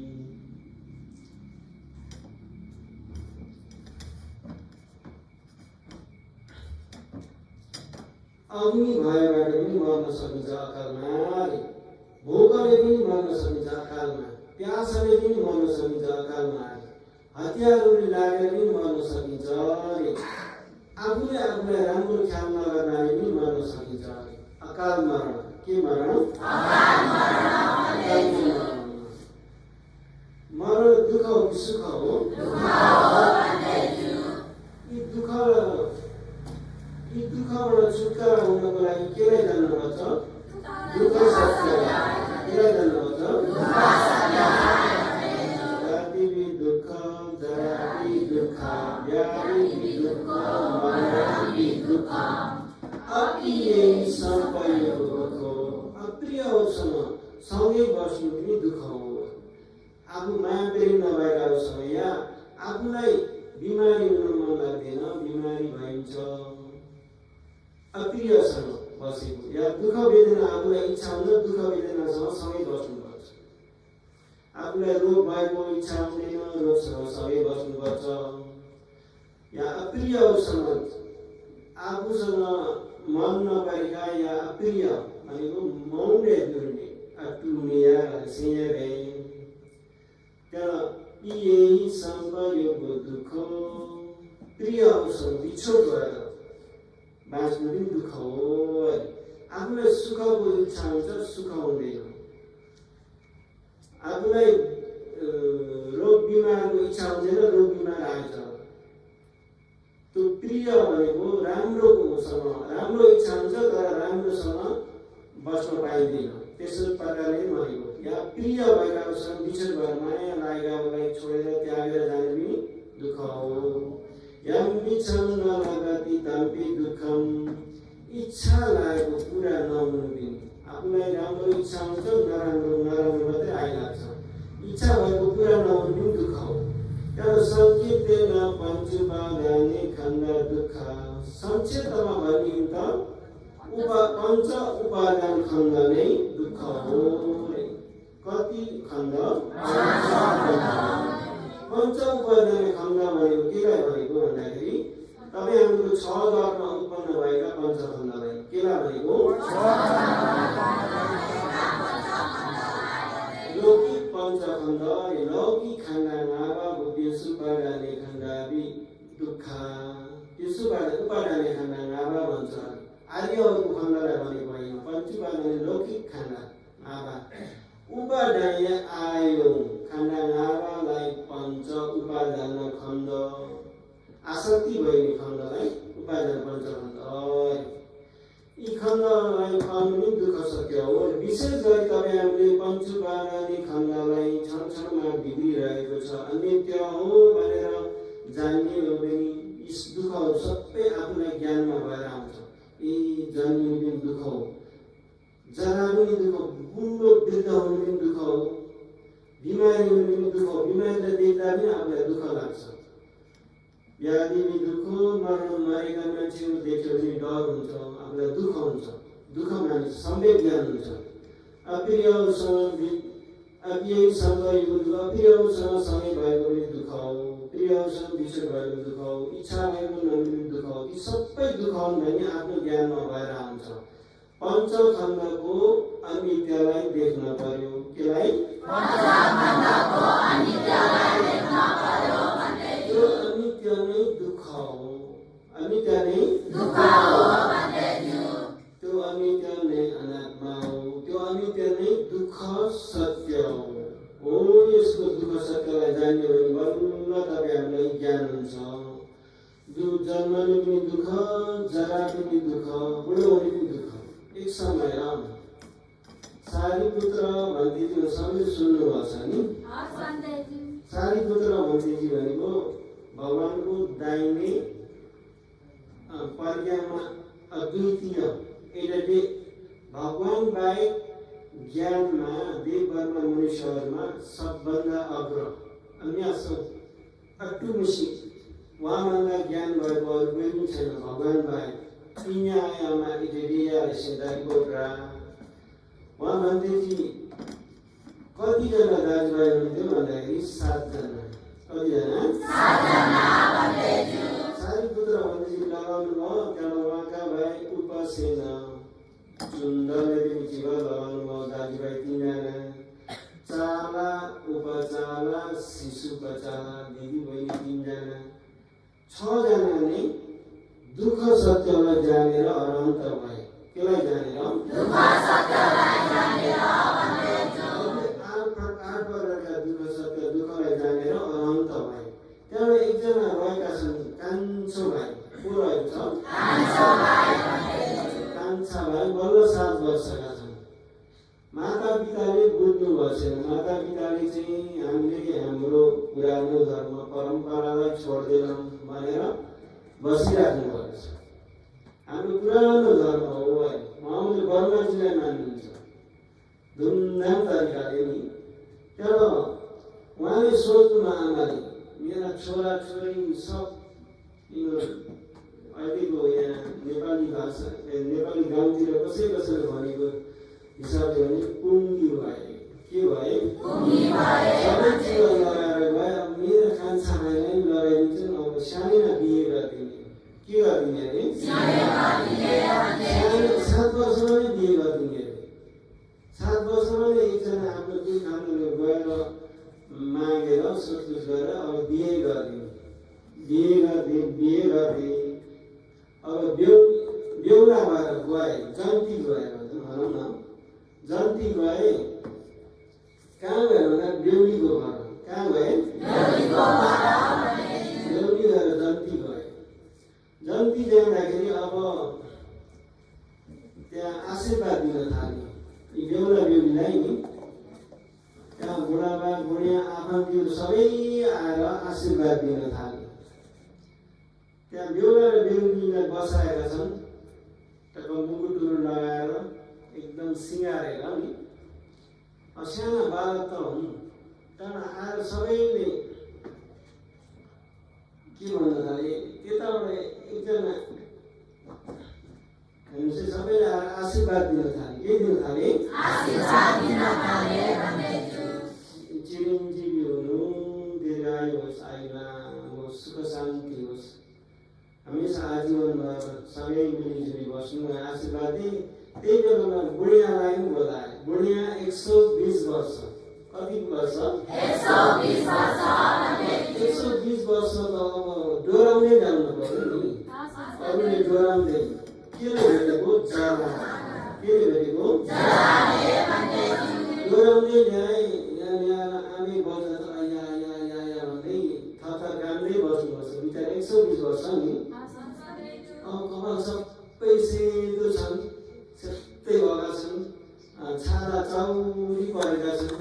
अग्नि भयबाट पनि मर्न सकिन्छ अकालमा, भोकले पनि मर्न सकिन्छ अकालमा, प्यासले पनि मर्न सकिन्छ अकालमा, हतियारले लागेर पनि मर्न सकिन्छ अरे, आफूले आफूलाई राम्रो ख्याल नगर्नाले पनि मर्न सकिन्छ अरे। अकाल मरण के मरण? अकाल मरण मरण दुःख हो कि सुख हो? दुःख हो भन्दैछु यी दुःखबाट छुटकारा हुनको लागि केलाई जान्नुपर्छ? दुःख सत्य केलाई जान्नुपर्छ? जाति दुःख, जराति दुःख, व्याधि दुःख, मरण दुःख, अप्रिय संपयोगको अप्रियसँग सँगै बस्नु पनि दुःख हो। आफू माया प्रेम नभएकासँग या आफूलाई बिमारी हुन मन लाग्दैन, बिमारी भइन्छ, अप्रियसँग बसेको या दुःख वेदना आफूलाई इच्छा हुन्छ, दुःख वेदनासँग सँगै बस्नुपर्छ। आफूलाई रोग भएको इच्छा हुँदैन, रोगसँग सँगै बस्नुपर्छ। या अप्रियसँग आफूसँग मन नपरेका या अप्रिय भनेको मौनले दुर्ने अटुने या सेरे त्यहाँ यही संपयोगको दुःख प्रियसँग बिछोड गरेर बाँच्नु पनि दुःख हो। आफूलाई सुखको इच्छा हुन्छ, सुख हुँदैन, आफूलाई रोग बिमारको इच्छा हुँदैन, रोग बिमार आएछ। त्यो प्रिय भनेको राम्रोसँग राम्रो इच्छा हुन्छ तर राम्रोसँग बस्न पाइँदैन, त्यसो प्रकारले भनेको। या प्रिय भएकासँग बिछोड भएर माया लागेकालाई छोडेर त्यागेर जाने पनि दुःख हो। यम बिछम नलगति तम्पी दुःखम इच्छा लागेको पुरा नहुनु पनि आफूलाई राम्रो इच्छा हुन्छ, नराम्रो मात्रै आइलाग्छ, इच्छा भएको पुरा नहुनु पनि दुःख हो। तर संकेत पञ्चुपादाने खण्ड दुःख संक्षेपमा भनियो त पञ्च उपादान खण्ड नै दुःख हो। कति खण्ड? पञ्च उपादान खण्ड भनेको केलाई भनेको भन्दाखेरि तपाईँ हाम्रो 6 दरमा उत्पन्न भएका पञ्चखण्डलाई केलाई भनेको? लौकिक पञ्चखण्ड, लौकिक खण्डमा त्यसुपादाने खण्डावि दुःख, त्यसुपादाने खण्डमा भन्छ। आर्यहरूको खण्डलाई भनेको होइन, पञ्चुपादाने लौकिक खण्ड आवा उपादाय आयो खण्ड नावालाई पञ्च उपादान खण्ड, आसक्ति भइने खण्डलाई उपादान पञ्चखण्ड। यी खण्डलाई पाउनु पनि दुःख सत्य हो। विशेष गरी तपाईँहरूले पञ्चुपादानी खण्डलाई क्षणमा बिग्रिरहेको छ, अनित्य हो भनेर जान्ने हो भने यी दुःखहरू सबै आफूलाई ज्ञानमा भएर आउँछ। यी जन्मिनु पनि दुःख हो, जरा पनि दुःख हो, बुढो वृद्ध हुनु पनि दुःख हो, बिमारी हुनु पनि दुःख हो। बिमारीलाई देख्दा पनि आफूलाई दुःख लाग्छ। व्याधि दुःख, मरेका मान्छेहरू देख्यो भने डर हुन्छ, आफूलाई दुःख हुन्छ, दुःख मानिस सम्वेक ज्ञान हुन्छ। अप्रियसँग अप्रियसँग सँगै भएको पनि दुःख हो, प्रियसँग बिछोड भएको दुःख हो, इच्छा भएको नमिल्ने दुःख हो। ती सबै दुःख हुन् भने आफ्नो ज्ञानमा भएर आउँछ। पञ्चखण्डको अनित्यलाई देख्न पर्यो। केलाई? पञ्चखण्डको अनित्यलाई देख्न पर्यो भन्दैछु। अनित्य नै दुःख हो, अनित्य नै दुःख हो भन्दैछु। त्यो अनित्य नै अनात्मा हो, त्यो अनित्य नै दुःख जन्मने पनि दुःख, जराको पनि दुःख, बुढो हुने पनि दुःख। एक समय सारीपुत्र भन्दैज्यू सबैले सुन्नुभएको छ नि? सारीपुत्र भन्दैज्यू भनेको भगवानको दाहिने प्रज्ञामा अद्वितीय, एउटा भगवान बाहेक ज्ञानमा देववर्ग मनुष्यहरूमा सबभन्दा अग्र, अन्य अटुमिसी उहाँभन्दा ज्ञान भएको अरू कोही पनि छैन भगवान बाहेक। पिण्यायामा इडेरिया सिद्धारिपोत्रा उहाँ भन्दैथि कतिजना दाजुभाइ हुनुहुन्थ्यो भन्दाखेरि 7 जना। कतिजना? 7 जना भन्दैथ्यो। सारीपुत्र भन्दैथि लगाउनु भयो, त्यहाँ उहाँका भाइ उपसेन सुन्दरले पनि जीवा लगाउनु भयो दाजुभाइ 3 जना। चाला उपचाला शिशु बचाला दिदी बहिनी 3 जना। 6 जनाले दुःख सत्यलाई जानेर अनन्त भए। केलाई जानेर? दुःख सत्यलाई जानेर अनन्त। 8 प्रकारका दुःख सत्य दुःखलाई जानेर अनन्त भए। त्यहाँ एकजना रहेका छन् कान्छो भाइ। को रहेको छ? कान्छो भाइ। कान्छा भाइ बल्ल 7 वर्षका छन्। माता पिताले बुझ्नु भएको छैन। माता पिताले चाहिँ हामीले हाम्रो पुरानो धर्म परम्परालाई छोड्दैनौँ भनेर बसिराख्नु भएको छ। हाम्रो पुरानो धर्म हो है। उहाँले ब्रह्माजीलाई मान्नुहुन्छ धुमधाम तरिकाले नि। तर उहाँले सोच्नुमा आमाले मेरा छोरा छोरी सब अहिलेको यहाँ नेपाली भाषा नेपाली गाउँतिर कसैले भनेको हिसाबले भने पुङ्गी भए। के भए? पुङ्गी भए। सबै जीवन लगाएर गए। अब मेरो कान्छा भाइलाई पनि लगाइदिन्छन्। अब सानैमा बिहे गरिदिने। के गरिदिने अरे? 7 वर्षमा नै बिहे गरिदिने अरे। 7 वर्षमा नै एकजना आफ्नो दुई खानुले गएर मागेर सोचबुझ गरेर अब बिहे गरिदिने। बिहे गरिदिए अब बेहुला भएर गए, जन्ती गए भनौँ न। जन्ती गए कहाँ गए भन्दा बेहुलीको घर। कहाँ गए? बेहुली गएर जन्ती गए। जन्ती जाँदाखेरि अब त्यहाँ आशीर्वाद दिन थाल्यो यी बेहुला बेहुलीलाई नि। त्यहाँ बुढाबा बुढिया आफन्तीहरू सबै आएर आशीर्वाद दिन थाल्यो। त्यहाँ बेहुला र बेहुलीलाई बसाएका छन्। त्यहाँ मुकुटहरू लगाएर एकदम सिँगारेर नि। साना बालक त हुन्। त्यहाँ आएर सबैले के भन्न थाले, त्यताबाट एकजना हामी चाहिँ सबैले आएर आशीर्वाद दिन थाले। के दिन थाले? चिरञ्जीवी हुनु, दीर्घायु होस्, आयुलाम होस्, सुख शान्ति होस्, हमेसा आजीवनभर सबै मिलिजुली बस्नु आशीर्वाद दिए। त्यही बेलामा बुढियालाई पनि बोलाए। बुढिया 120 वर्ष। कति वर्ष? 120 वर्ष। 120 वर्ष त अब डोराउँदै जानु पर्यो नि। अरूले डोराउँदै केले भेटेको? जरा। केले भेटेको? डोराउँदै ल्याए। यहाँ आमे बजाएर आया भन्दै थरथर कामदै बस्नुपर्छ। बिचरा 120 वर्ष नि। कपाल सबै सेतो छन्, सेतै भएका छन्, छाला चौरी परेका छन्।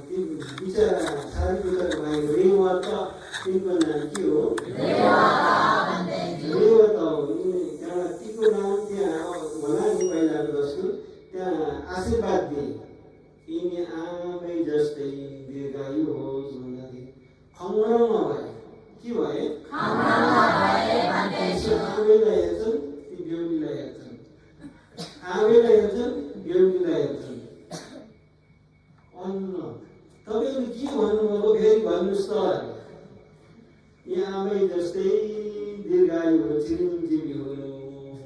ती बिचरा सारीपुत्र भाइ रेवा त तिनको नाम के हो? रेवा त हो। त्यहाँ तीको नाम त्यहाँ होला नि पहिलाको जस्तो। त्यहाँ आशीर्वाद दिए यिनी आमै जस्तै दीर्घायु होस् भन्दाखेरि खङ्ग्रमा भए। के भए? आमैलाई हेर्छन्, ती बेहुलीलाई हेर्छन्। आमैलाई हेर्छन्, बेहुलीलाई हेर्छन्। अन्न तपाईँले के भन्नुभयो फेरि भन्नुहोस् त। यी आमै जस्तै दीर्घायु हो, चिरञ्जीवी हुनु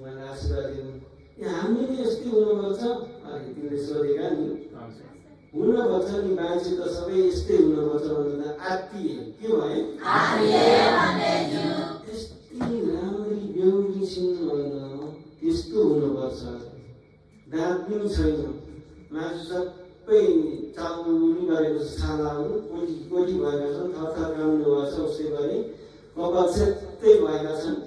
भनेर आशीर्वाद दिनु। हामी नि यस्तै हुनुपर्छ। तिमीले सोधेका नि हुनुपर्छ नि। मान्छे त सबै यस्तै हुनुपर्छ भनेर आत्तिए। के भए? यस्तै राम्ररी बेहुली छिन् भनेर त्यस्तो हुनुपर्छ। दाँत पनि छैन, मासु सबै चाउरी गरेको छालाहरू कोटी भएका छन्। थरथर काम्नु भएको छ। उसै गरी कपाल सेतै मात्रै भएका छन्।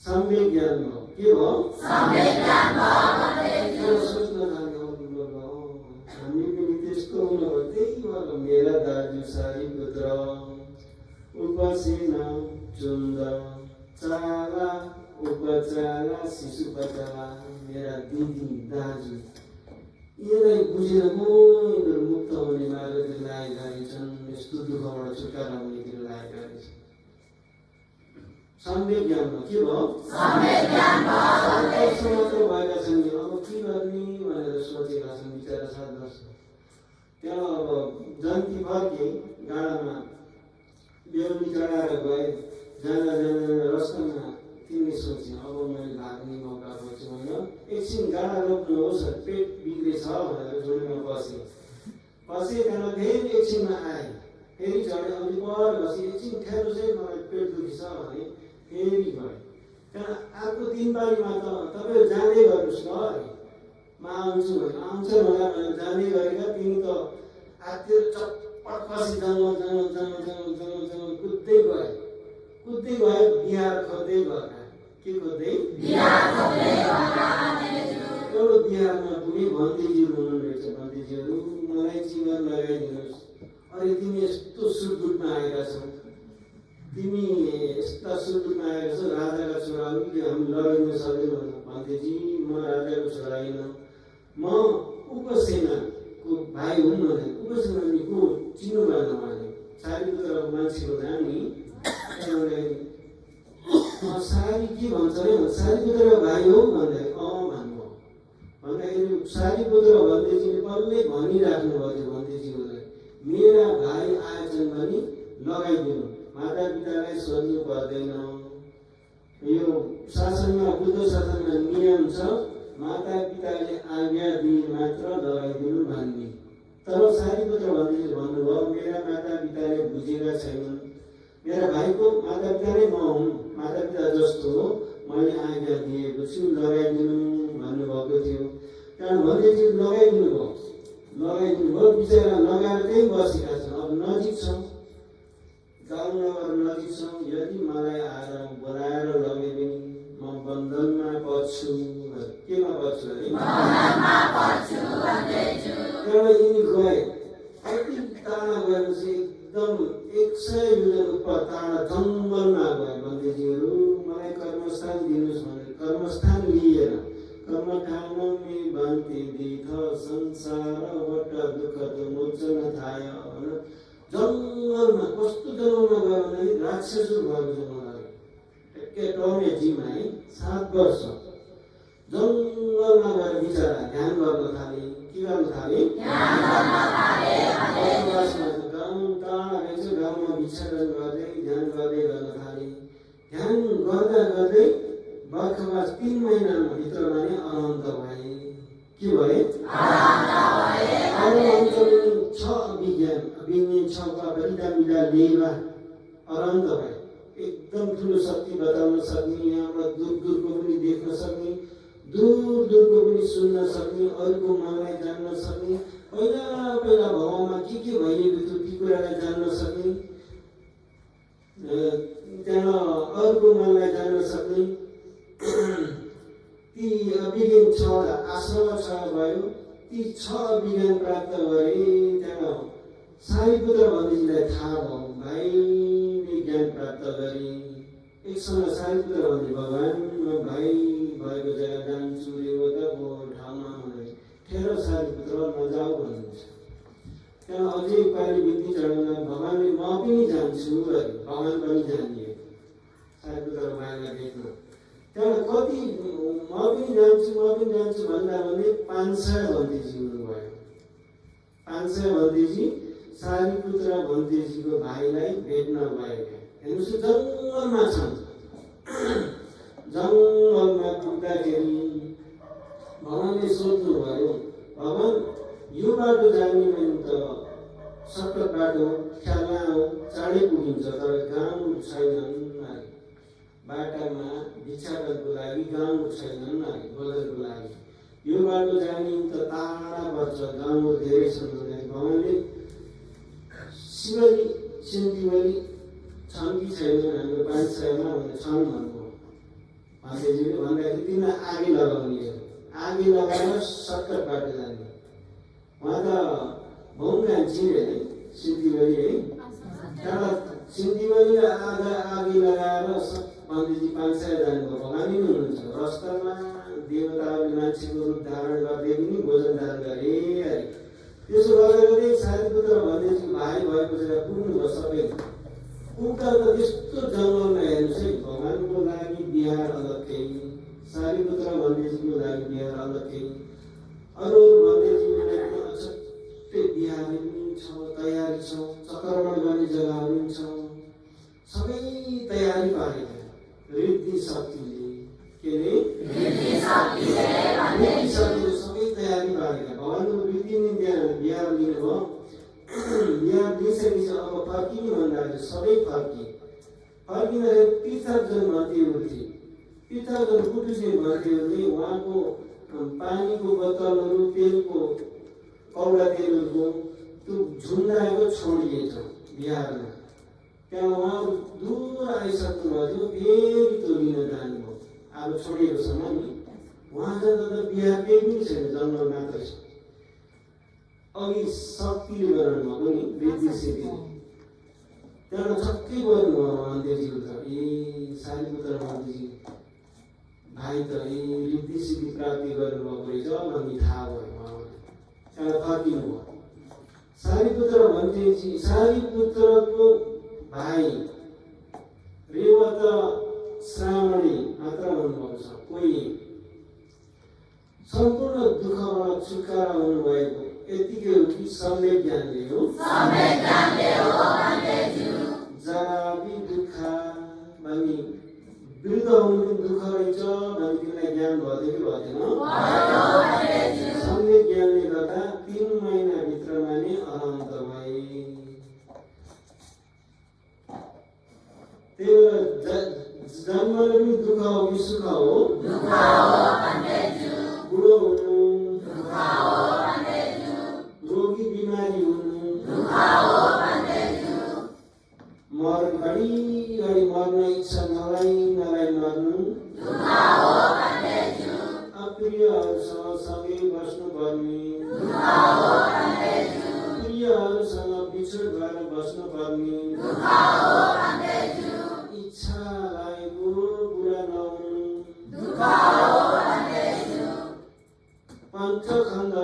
सम्यक ज्ञान भयो के भयो सोच्न थाल्यो हामी पनि त्यस्तो हुनु हो। त्यही भयो मेरा दाजु सारी पुत्र उपसेना चुन्द चाला उपचाला शिशु बचाला मेरा दिदी दाजु यसलाई बुझेर उनीहरू मुक्त हुने मार्गतिर लागेका रहेछन्। यस्तो दुःखबाट छुटकारा हुनेतिर लागेका रहेछन्। सम्यक ज्ञानमा के भयो मात्र भएका छन् नि अब के गर्ने भनेर सोचेका छन् बिचरा 7 वर्ष। त्यहाँ अब जन्ती फर्के गाडामा बेहुली चढाएर गए। जाँदा रस्तामा तिमीले सोचे अब मैले भाग्ने मौका पाउँछु भनेर एकछिन गाडा रोक्नुहोस् पेट बिग्रेछ भनेर जोडीमा बसे। त्यहाँदेखि फेरि एकछिनमा आए फेरि चढे अनि पर बसे एकछिन ठेलो चाहिँ मलाई पेट दुखी छ भने फेरि गए। त्यहाँ अर्को 3 पालीमा त तपाईँ जाँदै गर्नुहोस् न अरे म आउँछु भने आउँछ होला भनेर जाँदै गरेका तिमी त आत्यो चप्पट पछि जङ्गल कुद्दै गए बिहार खोज्दै गएका। के खोज्दै एउटा बिहारमा पुगे भन्देजी हुनुहुरहेछ। भन्देजीहरू मलाई चिवर लगाइदिनुहोस्। अरे तिमी यस्तो सुटबुटमा आएका छौ तिमी यस्ता सुटबुटमा आएका छौ राजाका छोराहरू कि हामी लगाइदिन सक्दैनौँ। भन्देजी म राजाको छोरा होइन म उपसेनाको भाइ हुन् भने उपसेनाको चिन्नु भएन भने सारीपुत्रको मान्छे हुँदा नि सारी के भन्छ अरे सारीपुत्रको भाइ हो भन्दाखेरि भन्नुभयो। भन्दाखेरि सारीपुत्र भन्देजीले पल्लै भनिराख्नु भयो त्यो भन्देजीलाई मेरा भाइ आएछन् भने लगाइदिनु माता पितालाई सोध्नु पर्दैन। यो शासनमा बुद्ध शासनमा नियम छ माता पिताले आज्ञा दिए मात्र लगाइदिनु भन्ने। तर सारीपुत्र भन्देजीले भन्नुभयो मेरा माता पिताले बुझेका छैनन्। मेरा भाइको माता पिता नै म हुँ। माता पिता जस्तो हो मैले आज्ञा दिएको छु लगाइदिनु भन्नुभएको थियो। त्यहाँदेखि भन्देजी लगाइदिनु भयो बिचरा लगाएर त्यहीँ बसेका छन्। अब नजिक छौँ गाउँनगर नजिक छौँ। यदि मलाई आएर बोलाएर लगे पनि म बन्धनमा पर्छु। केमा पर्छु अरे त्यहाँबाट यिनी गए। कति टाढा गएपछि एकदम 100 योजन उप टाढा जङ्गलमा गए भन्देजीहरू। मलाई कर्मस्थान दिनुहोस् भने कर्मस्थान लिएर कर्मठान मे भन्ते दिथ संसारबाट दुःख मोचन थाय भनेर जङ्गलमा कस्तो जङ्गलमा गयो भने राक्षसहरू भएको जङ्गल एकेटौने जीवमा 7 वर्ष जङ्गलमा गएर बिचरा ध्यान गर्न थाले। के गर्न थाले गाउँ टाढा रहेछ गाउँमा भिक्षाटन गर्दै ध्यान गर्दै गर्न थाले। ध्यान गर्दै बर्खवास 3 महिनामा भित्रमा नै अनन्त भए। के भए अनन्त छ विज्ञान 6 मिला लेवा अनन्त भए। एकदम ठुलो शक्ति बताउन सक्ने यहाँबाट दूरको पनि देख्न सक्ने दूरको पनि सुन्न सक्ने अरूको मनलाई जान्न सक्ने पहिला भावमा के भइरहेको थियो ती कुरालाई जान्न सक्ने त्यहाँ अरूको मनलाई जान्न सक्ने ती विज्ञान 6 आश्रम 6 भयो। ती 6 विज्ञान प्राप्त गरे। त्यहाँ सारीपुत्र भन्देजीलाई थाहा भयो भाइले ज्ञान प्राप्त गरे। एक समय सारीपुत्र भन्दै भगवान् म भाइ भएको जग्गा जान्छु देवताको ठाउँमा भने ठेर सारीपुत्र नजाऊ भन्नुहुन्छ। त्यहाँ अझै पालि बिन्ती चढाउँदा भगवान्ले म पनि जान्छु अरे भगवान् पनि जानिए सारीपुत्र मायालाई देख्न। त्यहाँ कति म पनि जान्छु भन्दा भने 500 भन्देजी हुनुभयो। 500 भन्देजी सारीपुत्र भन्देजीको भाइलाई भेट्न गएका। हेर्नुहोस् जङ्गलमा छन्। जङ्गलमा पुग्दाखेरि भगवान्ले सोध्नुभयो भगवान् यो बाटो जाने भने त सर्टकट बाटो ख्याला हो चाँडै पुगिन्छ तर गाउँ छैनन् अरे बाटामा भिक्षाटनको लागि गाउँ छैनन् अरे बजारको लागि यो बाटो जाने त टाढा पर्छ गाउँ धेरै छन् भने भगवान्ले शिवली सिन्धुवली छन् कि छैनन् हाम्रो 500मा भने छन् भन्नु भन्दैजीले भन्दाखेरि तिन आगी लगाउने आगी लगाएर सर्टकट बाटो जाने उहाँ त बहु चिने है सिद्धिबरी है तर सिद्धिबरी आगी लगाएर भन्दैजी 500 जानुभयो भगवान नै हुनुहुन्छ रस्तामा देवताहरूले मान्छेको रूप धारण गर्दै पनि भोजन दान गरे अरे त्यसो गर्दै सारीपुत्र भन्दैजी भाइ भएको जग्गा पुग्नुभयो सबै पुग्दा त त्यस्तो जङ्गलमा हेर्नुहोस् है भगवानको लागि बिहार अलग्गै सारीपुत्र भन्दैजीको लागि बिहार अलग्गै अरू भन्दैजीको लागि अझै बिहार पनि छ तयारी छ चक्रमण गर्ने जग्गाहरू पनि छ सबै तयारी पारेका रिद्धि शक्तिले के अरे रिद्धि शक्तिले सबै तयारी पारेका भगवानको रिद्धि नै त्यहाँ बिहार लिनुभयो बिहार लिइसकेपछि अब फर्किने भन्दाखेरि सबै फर्किँदाखेरि पृथकजन भन्थे उठ्थे पृथकजन कुटुसी भन्थे भने उहाँको पानीको बोतलहरू तेलको कौडा तेलहरूको त्यो झुन्डाएको छोडिएछ बिहारमा त्यहाँ उहाँहरू दूर आइसक्नु भयो फेरि त्यो लिन जानुभयो अब छोडिएको छ नि उहाँ जाँदा त बिहार केही पनि छैन जङ्गल मात्र छ अघि शक्तिले गर्नुभएको नि वृद्धि सिद्धिले त्यहाँबाट छक्कै गर्नुभयो अन्त्यजीको त ए सारीपुत्र अन्त्यजी भाइ त ए रिद्धि सिद्धि प्राप्ति गर्नुभएको रहेछ भन्ने थाहा भयो उहाँलाई त्यहाँबाट फर्किनुभयो सारीपुत्र भन्दैजी सारीपुत्रको भाइ रेवत श्रावणी मात्र हुनुभएको छ कोही सम्पूर्ण दुःखबाट छुटकारा हुनुभएको यतिकै हो कि सम्यक ज्ञानले हो जराबी दुःख भनी वृद्ध हुनु पनि दुःख रहेछ भनी तिमीलाई ज्ञान भयो कि भएन सम्यक ज्ञानले गर्दा 3 महिनाभित्रमा नै अनन्त भए त्यो जन्मले पनि दुःख हो कि सुख हो बुढो हुनु रोगी बिमारी हुनु घडी मर्न इच्छा नलाई मर्नु अप्रियहरूसँग सँगै बस्नुपर्ने प्रियहरूसँग बिछोड भएर बस्नुपर्ने इच्छा लागेको पुरा नहुनु पञ्चखण्ड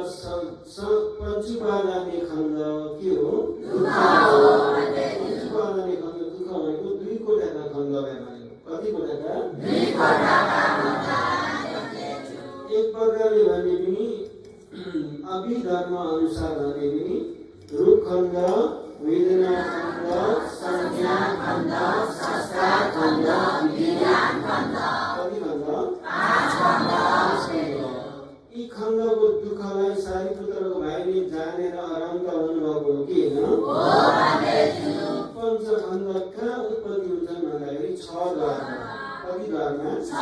पञ्चुपादाने खण्ड के हो पञ्चुपादाने खण्ड दुःख भनेको 2 कोठाका खण्ड भनेको कति कोठाका 2 कोठाका एक प्रकारले भने पनि अभिधर्म अनुसार भने पनि रूप खण्ड वेदना खण्ड संज्ञा खण्ड संस्कार खण्ड विज्ञान खण्ड कति खण्ड 5 खण्ड यी खण्डको दुःखलाई सारीपुत्रको भाइले जानेर अरङ्ग हुनुभएको हो कि होइन पञ्चखण्ड कहाँ उत्पत्ति हुन्छन् भन्दाखेरि 6 द्वारमा कति द्वारमा 6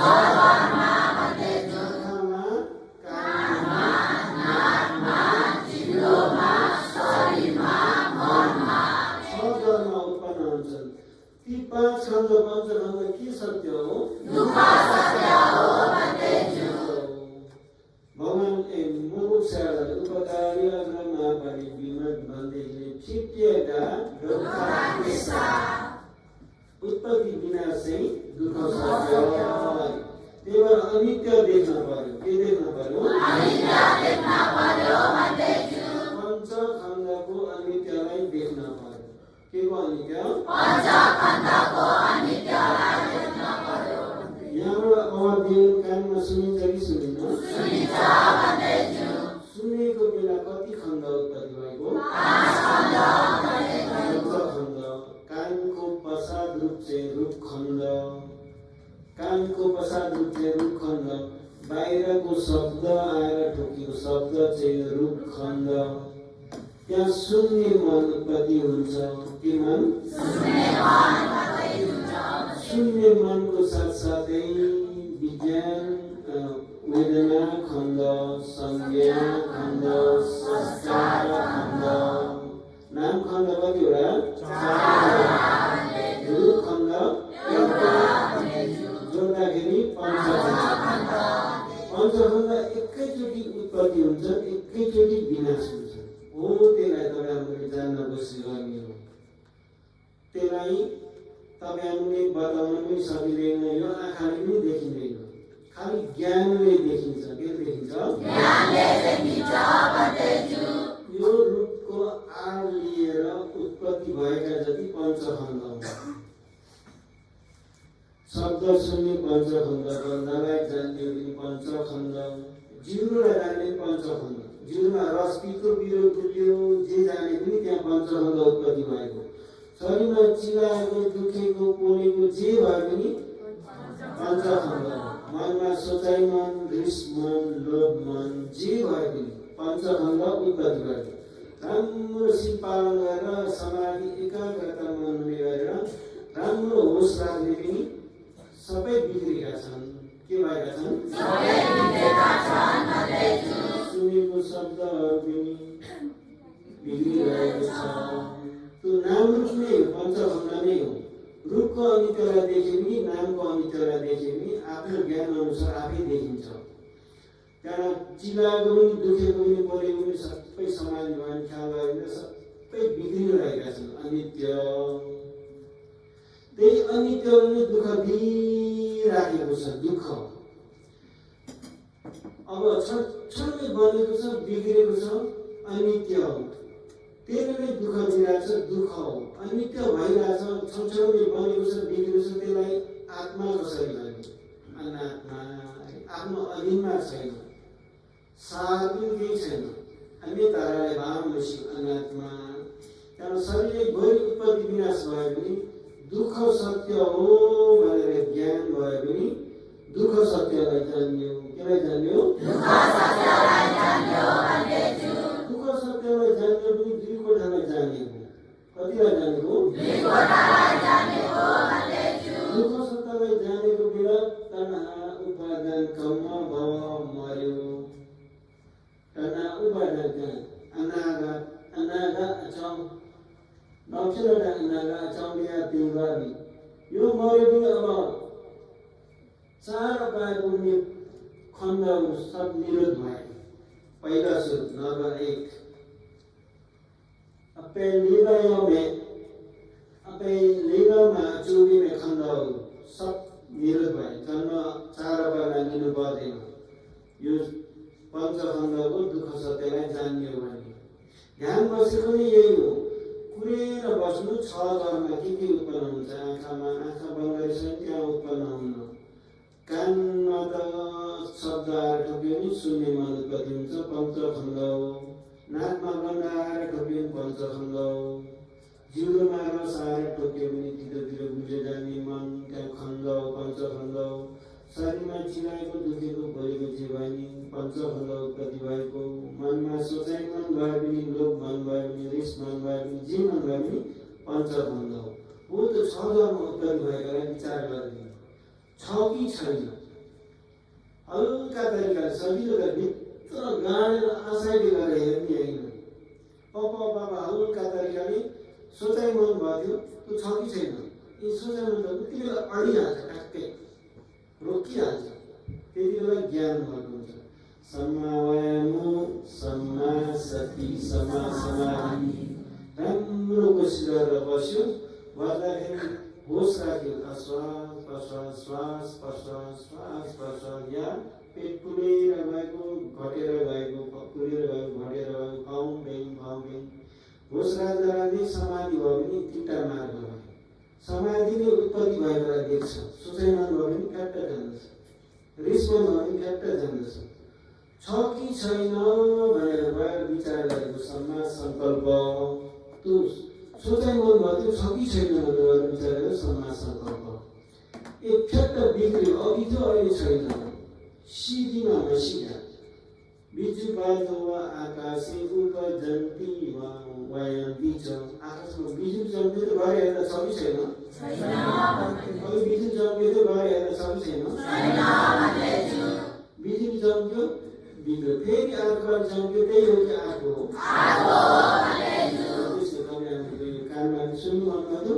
द्वारमा उत्पन्न हुन्छन् ती 5 खण्ड पञ्चखण्ड के सत्य हो भगवान उपकारी महापरि विमत भन्दैले छिटिएका उत्पत्ति विनाशै दुःख सत्य त्यही भएर अनित्य देख्न पर्यो के देख्न पर्यो पञ्चखण्डको अनित्यलाई देख्न पर्यो के को अनित्य यहाँबाट अध्ययन कानमा सुनिन्छ कि सुनिन्छ सुनेको बेला कति खण्ड उत्पत्ति भएको 5 खण्ड कानको प्रसाद रूप चाहिँ रूप खण्ड कानको प्रसाद रूप चाहिँ रूप खण्ड बाहिरको शब्द आएर ठोकिएको शब्द चाहिँ रूप खण्ड त्यहाँ सुन्ने मन उत्पत्ति हुन्छ के मन सुन्ने मनको साथसाथै विज्ञान वेदना खण्ड संज्ञा खण्ड संस्कार खण्ड नाम खण्ड कतिवटा खण्ड जोड्दाखेरि पञ्चखण्ड एकैचोटि उत्पत्ति हुन्छ एकैचोटि विनाश हुन्छ हो त्यसलाई तपाईँ हामीले जान्न कोसिस गर्ने हो त्यसलाई तपाईँ हामीले बताउन पनि सकिँदैन यो आँखाले पनि देखिँदैन खालि ज्ञानले देखिन्छ के देखिन्छ यो रूपको आड लिएर उत्पत्ति भएका जति पञ्चखण्ड शब्द सुन्ने पञ्चखण्ड गन्धलाई जान्ने पनि पञ्चखण्ड जिउलाई जान्ने पञ्चखण्ड जिउमा रस पितो बिरो गुलियो जे जाने पनि त्यहाँ पञ्चखण्ड उत्पत्ति भएको शरीरमा चिलाएको दुखेको पोलेको जे भए पनि पञ्चखण्ड मनमा सोचाइ मन रिस मन लोभ मन जे भए पनि पञ्चखण्ड उत्पत्ति भएको राम्रो सिप पालन गरेर समाधि एकाग्रता मनले गरेर राम्रो होस राख्ने पनि सबै बिग्रेका छन् के भएका छन् सुनेको शब्दहरू पनि बिग्रिरहेको छ त्यो नाम रूप नै हो पञ्चखण्ड नै हो रूपको अनित्यलाई देखे पनि नामको अनित्यलाई देखे पनि आफ्नो ज्ञान अनुसार आफै देखिन्छ त्यहाँ चिलाएको पनि दुखेको पनि बोलेको पनि सबै समाधि भयो भने ख्याल भयो भने सबै बिग्रिरहेका छन् अनित्य त्यही अनित्यले दुःख दिइराखेको छ दुःख अब क्षणमै बनेको छ बिग्रेको छ अनित्य हो त्यसले दुःख दिइरहेको छ दुःख हो अनित्य भइरहेछ क्षणमै बनेको छ बिग्रेको छ त्यसलाई आत्मा कसरी भन्ने अनात्मा आफ्नो अधीनमा छैन सार पनि केही छैन अन्य ताराले भाव बसी अनात्मा त्यहाँ शरीरले गैर उत्पत्ति विनाश भए पनि दुःख सत्य हो भनेर ज्ञान भए पनि दुःख सत्यलाई जान्यो केलाई जान्यो दुःख सत्यलाई जान्यो पनि दुई कोठालाई जानेको कतिलाई जानेको दुःख सत्यलाई जानेको बेला तन्हा उपादान कम्म भव मर्यो तन्हा उपादान अनागा अचम नक्षत्रका अनागा अचम्या तिलवारी यो मर्यो पनि अब चार उपायको खण्डहरू सब निरोध भए पहिला सुरु नम्बर 1 अपैलिगमा 24 खण्डहरू सब निरोध भए जन्म चार उपायलाई लिनु पर्दैन यो पञ्चखण्डको दुःख सत्यलाई जान्यो भने ध्यान बसेको नै यही हो कुरेर बस्नु 6 घरमा के उत्पन्न हुन्छ आँखामा आँखा बन्द गरेपछि त्यहाँ उत्पन्न हुन्न कानमा त शब्द आएर ठोक्यो भने सुन्ने मन उत्पत्ति हुन्छ पञ्चखण्ड हो नाकमा गन्ध आएर ठोक्यो भने पञ्चखण्ड हो जिउमा रस आएर ठोक्यो भने तितोतिर बुझे जाने मन त्यहाँ खण्ड हो पञ्चखण्ड हो शरीरमा चिलाएको दुखेको भोलिको जे भए नि पञ्चखण्ड उत्पत्ति भएको मनमा सोचाइ मन भए पनि लोभ मन भए पनि रिस मन भए पनि जे मन भए पनि पञ्चखण्ड हो त 6 घरमा उत्पत्ति भएकालाई विचार गरिदिनु छ कि छैन हल्का तरिकाले सजिलो गरी भित्र गाडेर आशाले गरेर हेर्ने होइन पापा हल्का तरिकाले सोचाइ मन भयो त्यो छ कि छैन यो सोचाइ मन त उति बेला अडिहाल्छ ठ्याक्कै रोकिहाल्छ त्यति बेला ज्ञान गर्नुहुन्छ सम्मा वायामो सम्मा सति सम्मा समाधि राम्रो कोसिस गरेर बस्यो बस्दाखेरि होस राख्यो श्वास प्रश्वास श्वास प्रश्वास श्वास प्रश्वास या पेट पुलेर गएको घटेर गएको पुलेर गएको घटेर गएको खाउँ बेङ होस राख्दा राख्दै समाधि भयो भने 3टा मार्ग भयो समाधिले उत्पत्ति भएर देख्छ सोचाइ मन भयो भने फ्याट्ट जान्दछ रिस मन भयो भने फ्याट्ट जान्दछ छ कि छैन भनेर गएर विचार गरेको सम्मा सङ्कल्प त्यो सोचाइ मन भयो त्यो छ कि छैन भनेर विचार गरेर सम्मा सङ्कल्प एक फ्याट्ट बिग्रियो अघि थियो अहिले छैन सिधिमा बसिया बिजु बाजो वा आकाशे उपजन्ती वा वायन्ती च आकाशमा बिजु जन्मियो त गएर हेर्दा छ कि छैन अघि बिजु जन्मियो त गएर हेर्दा छ कि छैन बिजु जन्मियो बिग्रियो फेरि अर्को जन्मियो त्यही हो कि अर्को हो त्यसो तपाईँ हामीले सुन्नु भन्नुभयो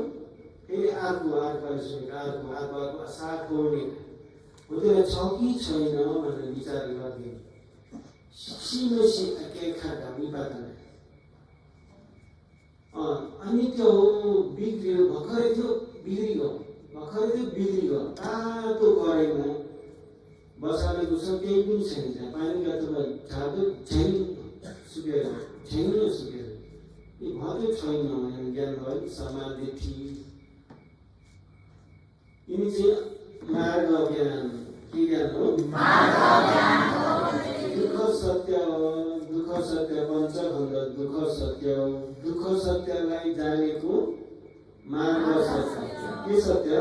फेरि अर्कोले सुनेको अर्को साथ गोड्ने हुँदैन छ कि छैन भनेर विचार गरिदिने सिमेसी के खाँदा विपादन अनि त्यो बिग्रियो भर्खरै थियो बिग्रियो तातो कराईमा बसाले गुछ केही पनि छैन त्यहाँ पानीका त झाँदो सुकेर यो भदै छैन भनेर ज्ञान भयो समाधि थिए यिनी चाहिँ मार्ग ज्ञान के ज्ञान हो दुःख सत्य पञ्चखण्ड दुःख सत्यलाई जानेको मार्ग सत्य के सत्य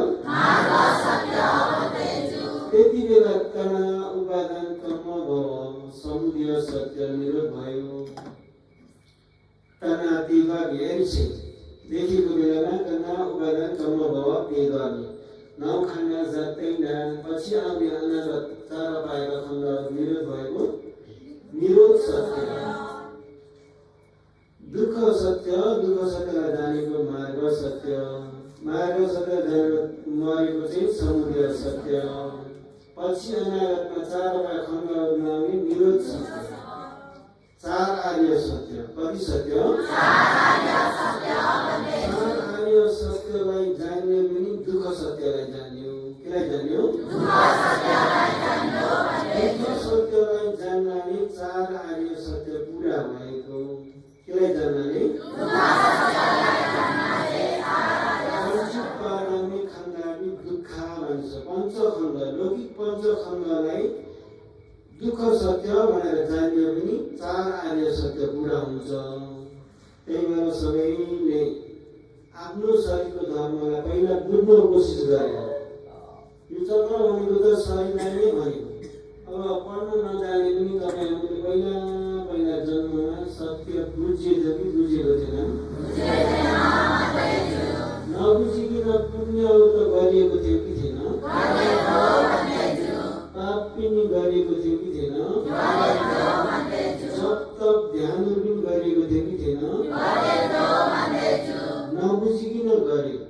त्यति बेला तना उपादान कर्म भयो समुदय सत्य निरोध भयो तना दिवा भेरी छ देखेको बेलामा तना उपादान कर्म भयो वेदवानी नौ खण्ड जात्दैन पछि आउने अनागत चार पाएका खण्ड निरोध भएको निरोध सत्य दुःख सत्यलाई जानेको मार्ग सत्य जानेर मरेको चाहिँ समुदय सत्य पछि अनागतमा चार पाएका खण्डमा आउने निरोध सत्य चार आर्य सत्य कति सत्य चार आर्य सत्यलाई जान्ने पनि दुःख सत्यलाई जान्यो केलाई जान्यो दुःख सत्यलाई जान्नाले चार आर्य सत्य पुरा भएको केलाई जान्नाले पञ्चपादामी खण्डामी दुःख भन्छ पञ्चखण्ड लौकिक पञ्चखण्डलाई दुःख सत्य भनेर जान्यो भने चार आर्य सत्य पुरा हुन्छ त्यही भएर सबैले आफ्नो शरीरको धर्मलाई पहिला बुझ्न कोसिस गरे यो चक्र भनेको त शरीरलाई नै भनेको अब पढ्न नजाने पनि तपाईँहरूले पहिला जन्ममा सत्य बुझिएको कि बुझेको थिएन नबुझिकन पुण्यहरू त गरिएको थियो कि थिएन पाप पनि गरिएको थियो कि थिएन जप ध्यानहरू पनि गरिएको थियो कि थिएन नबुझिकन गर्यो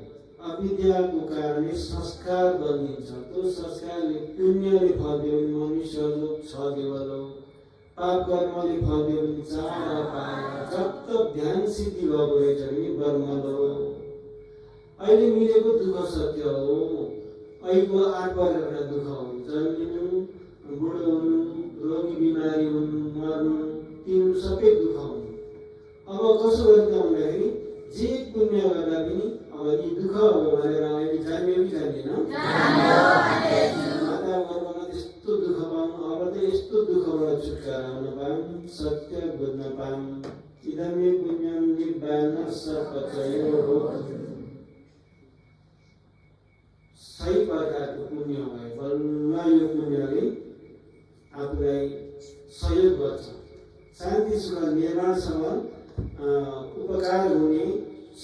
अविद्याको कारणले संस्कार बनिन्छ त्यो संस्कारले पुण्यले फल दियो भने मनुष्य लोक छ देवलोक पाप कर्मले फल दियो भने चार पाए जब ध्यान सिद्धि भएको रहेछ भने ब्रह्मलोक अहिले मिलेको दुःख सत्य हो अहिलेको 8 वर्षका दुःख हो जन्मिनु बुढो हुनु रोगी बिमारी हुनु मर्नु तिनीहरू सबै दुःख हुनु अब कसो गरिन्छ भन्दाखेरि जे पुण्य गर्दा पनि अब यी दुःख हो भनेर अहिले जान्यो कि जान्दैन माता वर्गमा त्यस्तो दुःख पाउनु अब त यस्तो दुःखबाट छुटकारा हुन पाऊँ सत्य बुझ्न पाऊँ इदमे पुण्यम निब्बान सपचयो हो सही प्रकारको पुण्य भयो बल्ल यो पुण्यले आफूलाई सहयोग गर्छ शान्ति सुख निर्माणसँग उपकार हुने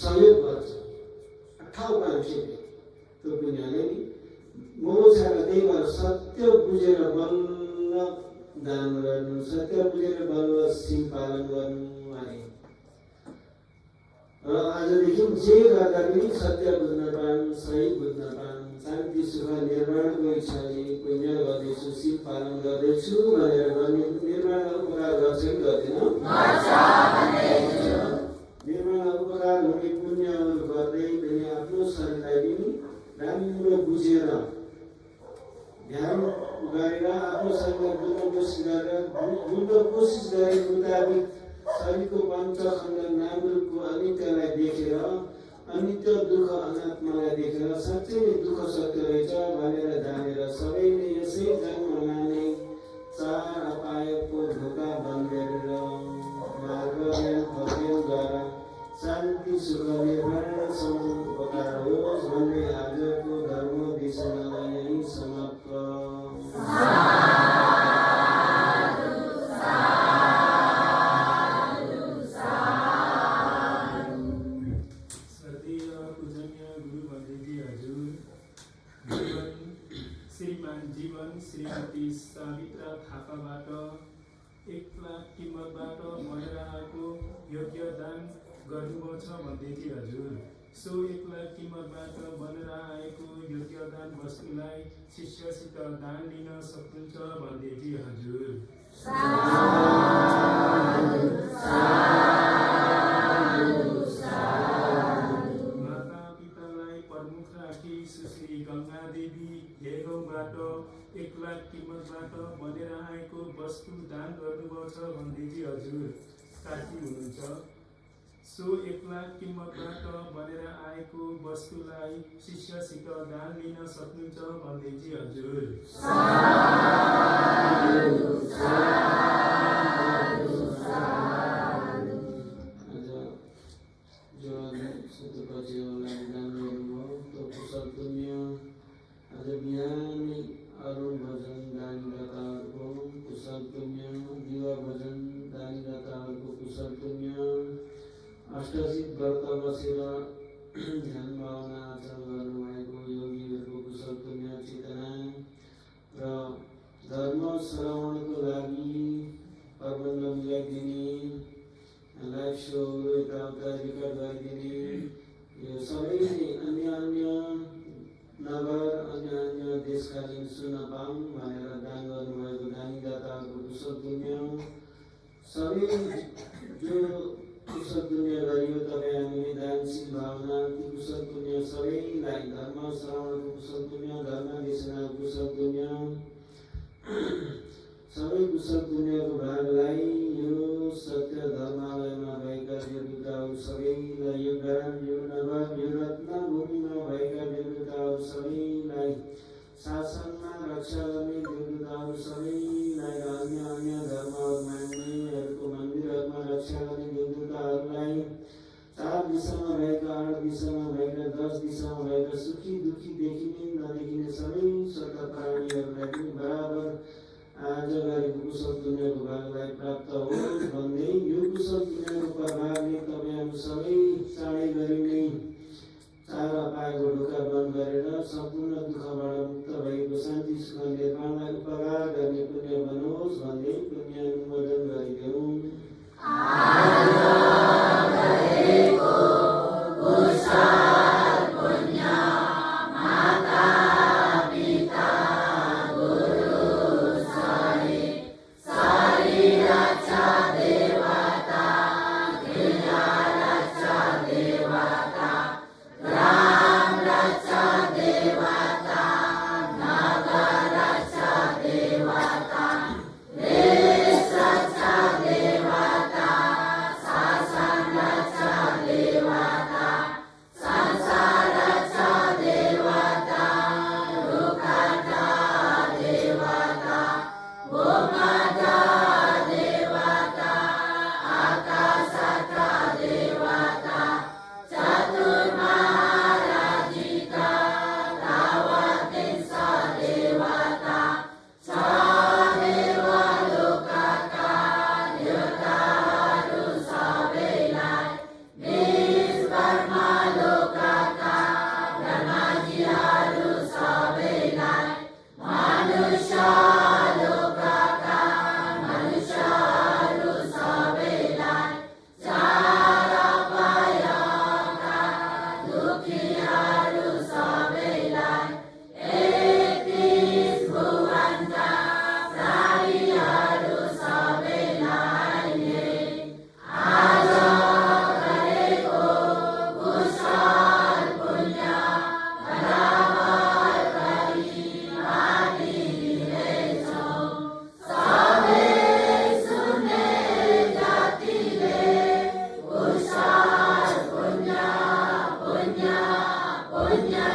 सहयोग गर्छ ठाउँ पाउँछ त्यो पुण्यले नि मोक्षमा त्यही भएर सत्य बुझेर बल्ल दान गर्नु सत्य बुझेर बल्ल सिम पालन गर्नु अरे र आजदेखि जे गर्दा पनि सत्य बुझ्न पाऊँ सही बुझ्न पाऊँ शान्ति सुख निर्माणको इच्छाले पुण्य गर्दैछु सिम पालन गर्दैछु भनेर गर्ने निर्माण उपकार गर्छ कि गर्दैन निर्माण उपकार हुने पुण्यहरू गर्दै पनि आफ्नो शरीरलाई पनि राम्रो बुझेर ध्यान गरेर आफ्नो शरीरलाई बुझ्न कोसिस गरेको मुताबिक शरीरको पञ्चखण्ड नामरूपको अनित्यलाई देखेर अनित्य दुःख अनात्मालाई देखेर साँच्चै नै दुःख सत्य रहेछ भनेर जानेर सबैले यसै जन्ममा नै चार अपायको ढोका बन्द गरेर मार्गद्वारा शान्ति सुख निर्माणसम्म उपकार होस् भन्ने आजको धर्म देशनालाई यही समाप्त श्रीमती सावित्रा थापाबाट 1 लाख किम्मतबाट मरेर आएको योग्य दान गर्नुभएको छ भन्दैथी हजुर। सो 1 लाख किम्मतबाट बनेर आएको योग्य दान वस्तुलाई शिष्यसित दान लिन सक्नुहुन्छ भन्दैथी हजुर। माता पितालाई प्रमुख राखी सुश्री गङ्गा देवी हेगौँबाट 1 लाख किम्मतबाट बनेर आएको वस्तु दान गर्नुभएको छ भन्दैथी हजुर। साथी हुनुहुन्छ। सो 1 लाख किम्मतबाट बनेर आएको वस्तुलाई शिष्यसित दान लिन सक्नुहुन्छ भन्दैथी हजुर। आज बिहानै अरुण भजन दानीदाताहरूको कुशल पुण्य, दिवा भजन दानीदाताहरूको कुशल पुण्य, अष्टसित व्रत बसेर ध्यान भावना आचरण गर्नुभएको योगीहरूको कुशल पुण्य चेतना र धर्म श्रवणको लागि प्रबन्ध मिलाइदिने, लाइभ सोहरू यताउता रेकर्ड गरिदिने, यो सबैले अन्य नगर अन्य देशका दिन सुन्न पाऊँ भनेर दान गर्नुभएको दानीदाताहरूको कुशल पुण्य, सबै जो कुशल पुण्य गरियो तपाईँ हामीले दानशील भावना ती कुशल पुण्य सबैलाई धर्म श्रवणको कुशल पुण्य, धर्म देशनाको कुशल पुण्य, सबै कुशल पुण्यको भागलाई यो सत्य धर्मालयमा भएका देवदूताहरू सबैलाई, यो ग्राम, यो नगर, यो रत्नभूमिमा भएका देवदूताहरू सबैलाई, शासनमा रक्षा गर्ने देवदूताहरू सबैलाई र अन्य धर्महरू मान्नेहरूको मन्दिरहरूमा रक्षा गर्ने देवदूताहरूलाई, 4 दिशामा भएका, 8 दिशामा भएका, 10 दिशामा भएका, सुखी दुखी देखिने नदेखिने सबै सत्ता प्राणीहरूलाई पनि बराबर आज गरेको कुशल पुण्यको भागलाई प्राप्त होस् भन्दै यो कुशल पुण्यको प्रभावले तपाईँहरू सबै चाँडै गरी नै 4 अपायको ढोका बन्द गरेर सम्पूर्ण दुःखबाट मुक्त भएको शान्ति सुख निर्माणलाई उपकार गर्ने पुण्य बनोस् भन्दै पुण्य अनुमोदन गरिदेऊ। पुण्य